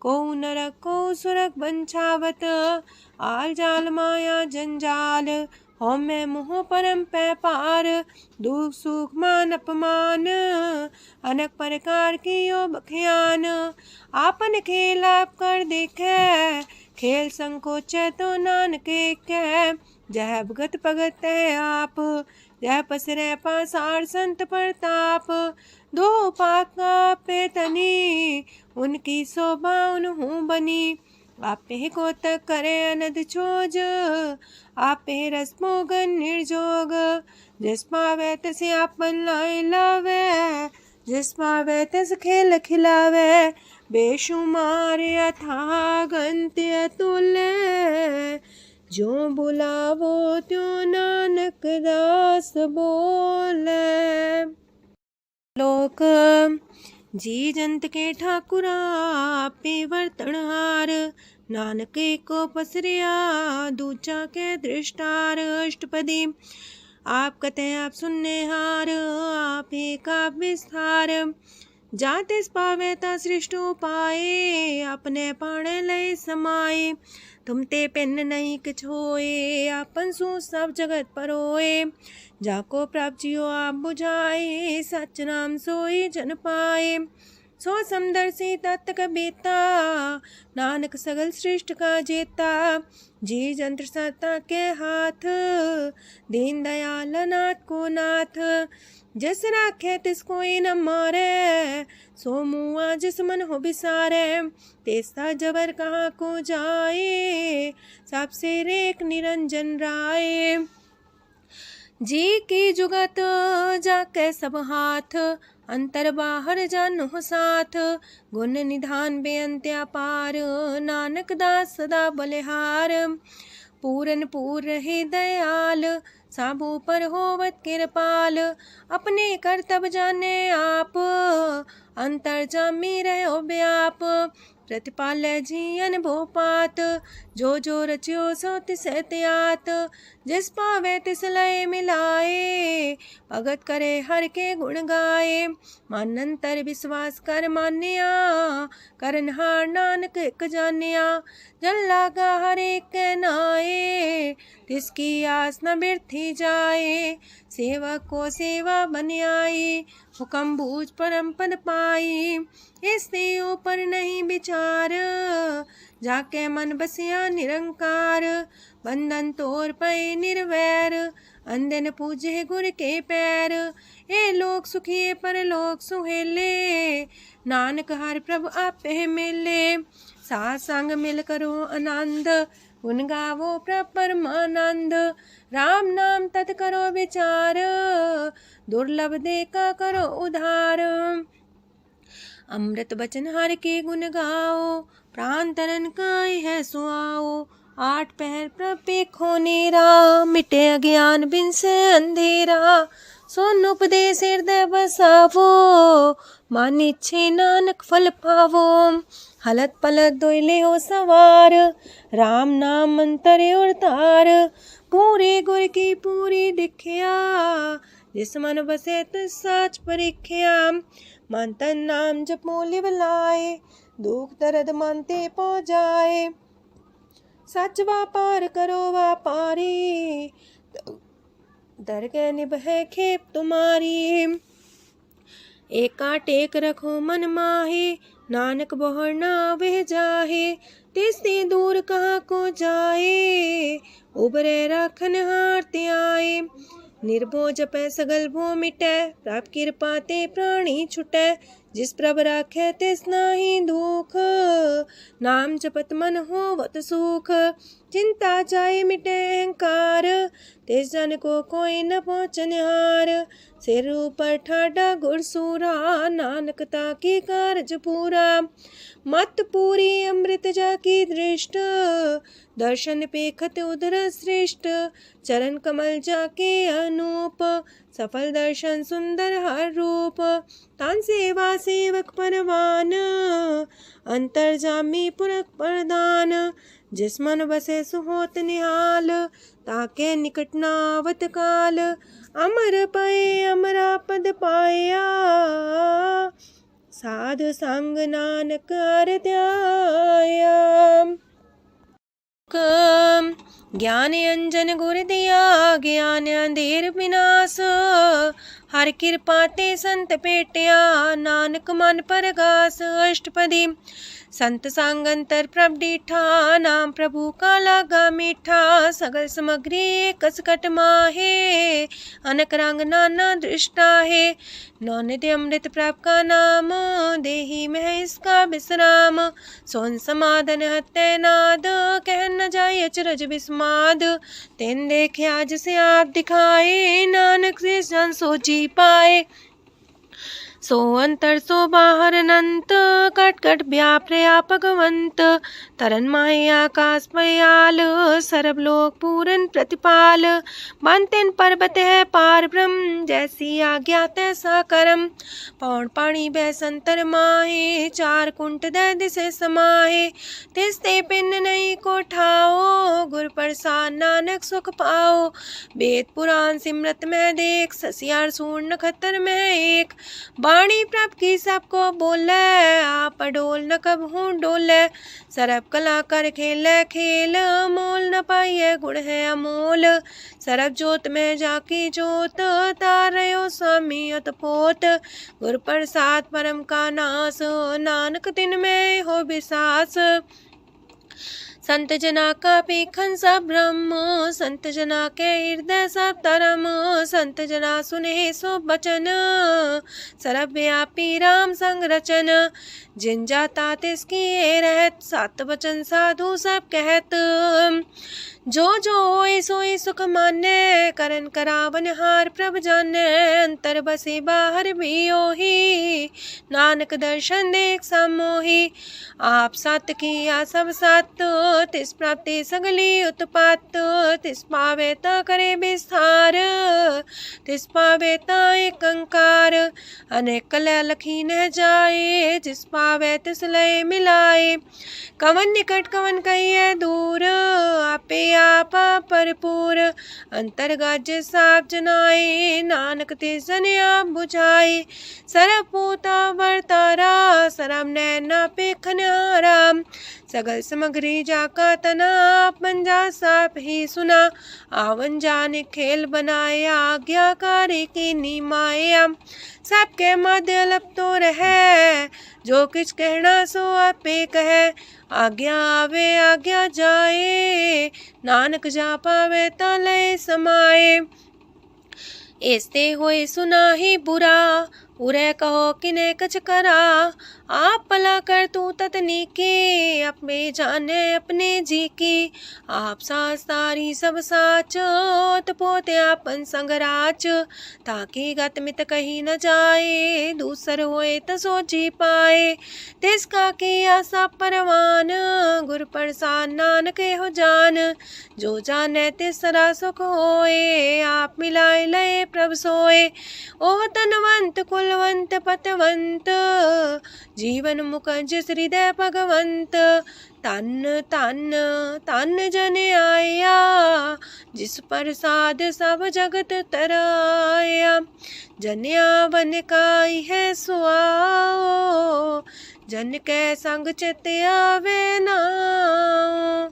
को नरक को सुरग बंछावत। आल जाल माया जंजाल, हो मैं मुँह परम पै पार। दुख सुख मान अपमान, अनेक प्रकार की यो बखियान। आपन खेल आप कर देखे, खेल संकोच तो नानक कह। जय भगत भगत है आप, जय पसरे पासार संत प्रताप। दो पाका पे तनी, उनकी शोभा उन्हू बनी। आपे को तक करे अनद छोज, आपे रस मोगन निर्जोग। जिस पावे तस आपन लाई लावे, जिस पावे तस खेल खिलावे। बेशुमार अथाह गंत अतुल्य, जो बुलावो त्यों नानक दास बोले। लोक जी जंत के ठाकुरा पे वर्तनहार। नानक को पसरिया दूचा के दृष्टार। अष्टपदी आप कते आप सुनने हार, आप एक आप विस्तार। जातिस पावे ता सृष्ट पाए, अपने पाणे लय समाए। तुम ते पिन नहीं किछ होए, आपन सु सब जगत परोए। जाको प्राप्त जियो आप बुझाए, सच नाम सोई जन पाए। सो समदर्शी तत्क बेता, नानक सगल सृष्ट का जेता। जी जंत्र सत्ता के हाथ, दीन दयाल नाथ को नाथ। जिस राखे तिस कोई न मारे, सो मुआ जिस मन हो बिसारे। तेसा जबर कहाँ को जाए, सबसे रेख निरंजन राय। जी की जुगत जाके सब हाथ, अंतर बाहर जानो साथ। गुण निधान बेअंत अपार, नानक दास सदा बलिहार। पूरन पूर रहे दयाल, साबू पर होवत कृपाल। अपने करतब जाने आप, अंतर जामी रहो व्याप। प्रतिपाल्य जियन भोपात, जो जो रचियो सो तिस त्यात। जिस पावे तिस लय मिलाए, भगत करे हर के गुण गाए। मानंतर विश्वास कर मान्या, करनहार नानक एक जान्या। जन लागा हर एक नाए, तिसकी आस न बिरथी जाए। सेवक को सेवा बन आई, हुक्म बूझ परम पद पाई। इससे ऊपर नहीं विचार, जाके मन बसिया निरंकार। बंधन तोड़ पे निर्वैर, अंधन पूजे गुर के पैर। ए लोक सुखिए पर लोक सुहेले, नानक हर प्रभु आपे मिले। साथ संग मिल करो आनंद, गुण गावो प्रभु परमानंद। राम नाम तत् करो विचार, दुर्लभ देखा करो उधार। अमृत बचन हर के गुण गाओ, प्राण तरन काय है सुआओ। आठ पहर प्रपे खोनेरा, मिटे अज्ञान बिन से अंधेरा। सोन उपदेश हृदय बसावो, मानिच्छे नानक फल पावो। हलत पलत दोयले हो सवार, राम नाम मंत्र उड़तार। पूरे गुर की पूरी दिखिया, जिस मन बसे तिस साच परिख्या। मन तन नाम जपो लिव लाए, दुख दर्द मानते पौ जाए। सच व्यापार करो व्यापारी, दरगह निभै खेप तुम्हारी। एका टेक रखो मन माहे, नानक बहुर ना वह जाहे। तिसते दूर कहाँ को जाए, उबरे राखन हार ते आए। निर्भो जपै सगल भो मिटै, प्रभ कृपा ते प्राणी छुटै। जिस प्रभ राखै तिस नाहि दुख, नाम जपत मन होवत सुख। चिंता जाए मिटै अहंकार, तिस जन को कोई न पहुँचनिहार। सिर ऊपर ठाडा गुरसूरा, नानक ताके कारज पूरा। मत पूरी अमृत जाकी दृष्ट, दर्शन पेखत उदर श्रेष्ठ। चरण कमल जाके अनूप, सफल दर्शन सुंदर हर रूप। तान सेवा सेवक परवान, अंतर जामी पुरख प्रदान। जिस मन बसे सुहोत निहाल, ताके निकट नावत काल। अमर पाए अमरा पद पाया, साध संग नानक हर ध्याया। ज्ञान अंजन गुर दिया, ज्ञान अंधेर विनाश। हर कृपा ते संत पेटिया, नानक मन परगास। अष्टपदी संत संग अंतर प्रभ डीठा, नाम प्रभु का लागा मीठा। सगल सामग्री कसकट माहे, अनक रंग नाना दृष्टा है। नौनिधि अमृत प्रभ का नाम, देही में है इसका विश्राम। सोन समाधन हत्ते नाद, कह न जाए अचरज विस्माद। तेन देखे आज से आप दिखाए, नानक से जन सो जी पाए। सो अंतर सो बाहर अनंत, कट कट व्याप रहा भगवंत। तरन माहे आकाश पयाल, सरब लोक पूरन प्रतिपाल। बनतेन पर्वत है पार ब्रह्म, जैसी आज्ञा तैसा करम। पौन पानी बह संतर माहे, चार कुंट दह दिसे समाहे। तिसते पिन नहीं को ठाओ, गुर प्रसाद नानक सुख पाओ। वेद पुराण सिमरत में देख, ससियार सूर नखतर में एक। वाणी प्रभ की सबको बोले, आप डोल न कब हूँ डोले। सरब कला कर खेले खेल, मोल न पाइए गुण है अमोल। सरब जोत में जाकी जोत, तारयो स्वामी अतपोत। गुर प्रसाद परम का नास, नानक तिन में हो विसास। संत जना का पेखन सब ब्रह्म, संत जना के हृदय सब धर्म। संत जना सुने सो बचन, सरब व्यापी राम संग रचन। जिन जाता तिसकी रहत, सात वचन साधु सब कहत। जो जो होए सोए सुख माने, करन करावन हार प्रभ जाने। अंतर बसे बाहर भी ओही, नानक दर्शन देख समोही। आप सत किया सब सत, तिस प्राप्ति सगली उत्पात। तिस पावे ता करे विस्तार, तिस पावे ता एक अंकार। अनेक कलय लखी न जाए, जिस पावे तिस लय मिलाए। कवन निकट कवन कहिए दूर, आपे आपा भरपूर। अंतर गाजे साप जनाए, नानक तिस जन आप बुझाए। सरब पूता वर्तारा, सरब नैना पेखनारा। सगल सामग्री जाका तना, पंजा साप ही सुना। आवन जाने खेल बनाए, आज्ञाकारी की निमाया। सबके मध्य अलप तो रहे, जो किछ कहना सो आपे कहे। आज्ञा आवे आज्ञा जाए, नानक जा पावे ता लय समाए। ऐसते होए सुना ही बुरा, उरे कहो किने कछ करा। आप भला कर तू ततनी के, अपने जाने अपने जी की। आप सास तारी सब साच, पोते आपन संगराच। ताकि गत मित कही न जाए, दूसर होए तसो जी पाए। तिसका किया सब परवान, गुर प्रसाद नानक हो जान। जो जाने तिसरा सुख होए, आप मिलाए लय प्रभ सोए। ओह तनवंत कुलवंत पतवंत, जीवन मुकज हृदय भगवंत। तन तन तन जन आया, जिस प्रसाद सब जगत तराया। जन्या बन काई है सुआओ, जन कै संग चित आवे नाउ,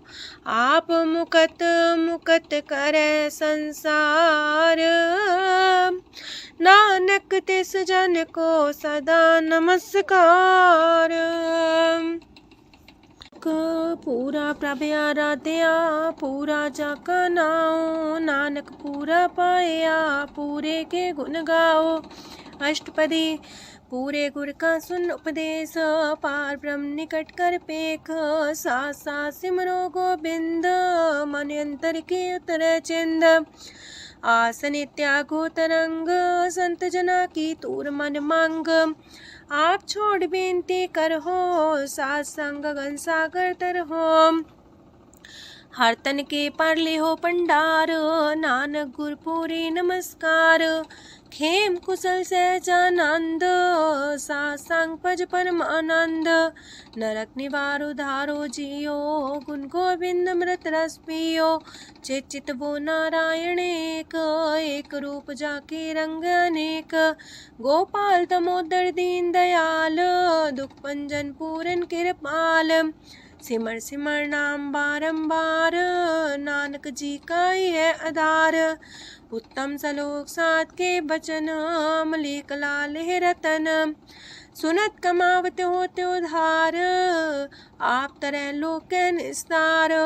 आप मुकत मुकत करे संसार। नानक तिस जन को सदा नमस्कार। पूरा प्रभ आराध्या पूरा जाका नाओ, नानक पूरा पाया पूरे के गुण गाओ। अष्टपदी पूरे गुर का सुन उपदेश, पार ब्रह्म निकट कर पेख। साथ साथ सिमरो गोबिंद, मन अंतर के उतर चिंद। आसन त्यागो तरंग, संत जना की तूर मन मांग। आप छोड़ बेनती कर हो, सात संग गगन सागर तर हो। हर तन के पर ले हो पंडार, नानक गुर पूरी नमस्कार। खेम कुशल सहजानंद, सात संग पज परमानंद। नरक निवार उधारो जियो, गुण गोविंद मृत रस पियो। चित चित वो नारायण एक, एक रूप जाके रंग अनेक। गोपाल तमोदर दीन दयाल, दुख पंजन पूरन कृपाल। सिमर सिमर नाम बारंबार, नानक जी का है आधार। उत्तम सलोक साध के बचन, मलिक लाल है रतन। सुनत कमावत होते उधार, आप तरह लोक निस्तार।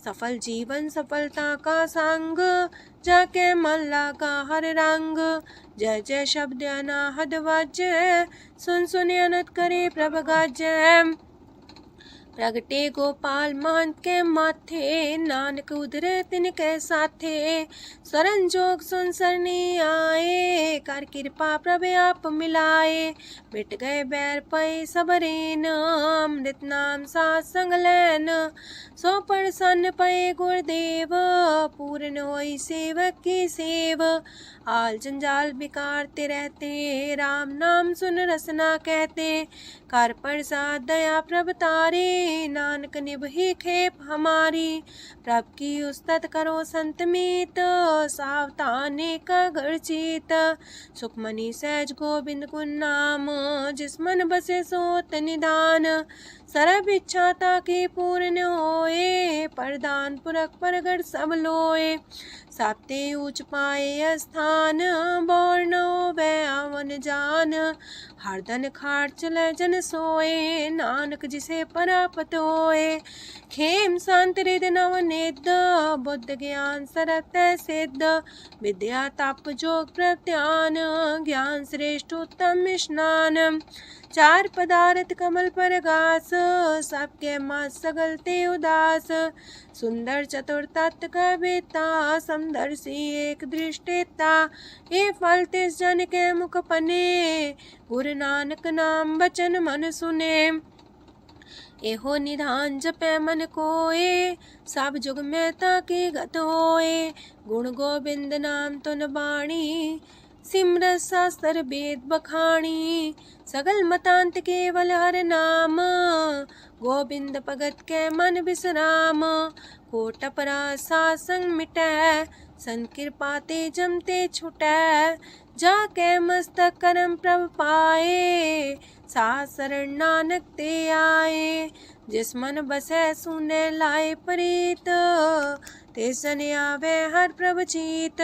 सफल जीवन सफलता का संग, जाके मन लागा हर रंग। जय जय शब्द अनाहद वाजय, सुन सुन अनत करे प्रभ गाजय। प्रगटे गोपाल महंत के माथे, नानक उधरे तिनके साथे। शरण जोग सुन सरनी आए, कर कृपा प्रभ आप मिलाए। मिट गए बैर पै सबरेन, अमृत नाम साथ संग लैन। सो प्रसन्न पै गुरुदेव, पूर्ण होई सेवक की सेव। आल जंजाल बिकारते रहते, राम नाम सुन रसना कहते। कर प्रसाद दया प्रभ तारे, नानक निभहि खेप हमारी। प्रभ की उस्तत करो संत मीत, सावधाने का घर चीत। सुखमनी सहज गोविंद गुण नाम, जिस मन बसे सोत निधान। सर्व इच्छा ताकी पूर्ण होए, प्रदान पुरख परगट सब लोए। साते ऊंच पाए स्थान, बोर न होवे आवन जान। हरदन खाट चले जन सोए, नानक जिसे परापत होए। खेम शांत हृदय नव निध, बुद्ध ज्ञान सरत सिद्ध। विद्या तप जोग प्रत्यान, ज्ञान श्रेष्ठ उत्तम स्नान। चार पदार्थ कमल पर घास, सबके मास सगलते उदास। सुंदर चतुर तत्व का बेता, समदर्शी एक दृष्टिता। ये फल तिस जन के मुख पने, गुरु नानक नाम बचन मन सुने। एहो निधान जपै मन कोए, सब जुग में ताकी गत होए। गुण गोविंद नाम तुन बाणी, सिमरत शास्त्र वेद बखाणी। सगल मतांत केवल हर नाम, गोविंद भगत के मन विश्राम। कोट अपराध सात संग मिटै, संत कृपा ते जमते छुटै। जाके मस्तक करम प्रभ पाए, साथ शरण नानक ते आए। जिस मन बसै सुने लाए प्रीत, तिस जन आवे हर प्रभ चीत।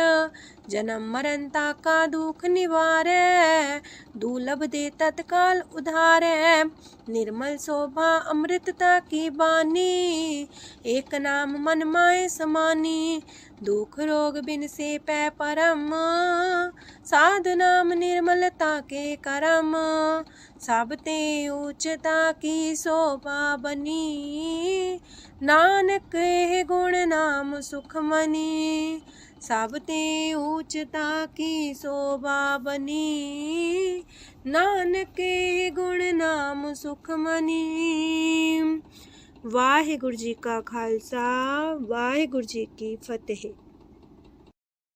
जन्म मरनता का दुख निवारै, दुर्लभ दे तत्काल उधारै। निर्मल शोभा अमृतता की बानी, एक नाम मन माए समानी। दुख रोग बिन से पै परम, साधु नाम निर्मलता के करम। सब ते उच्चता की शोभा बनी, नानक है गुण नाम सुखमनी। सब ते उच्चता की शोभा बनी, नानक है गुण नाम सुखमनी। वाहिगुरु जी का खालसा, वाहिगुरु जी की फतेह।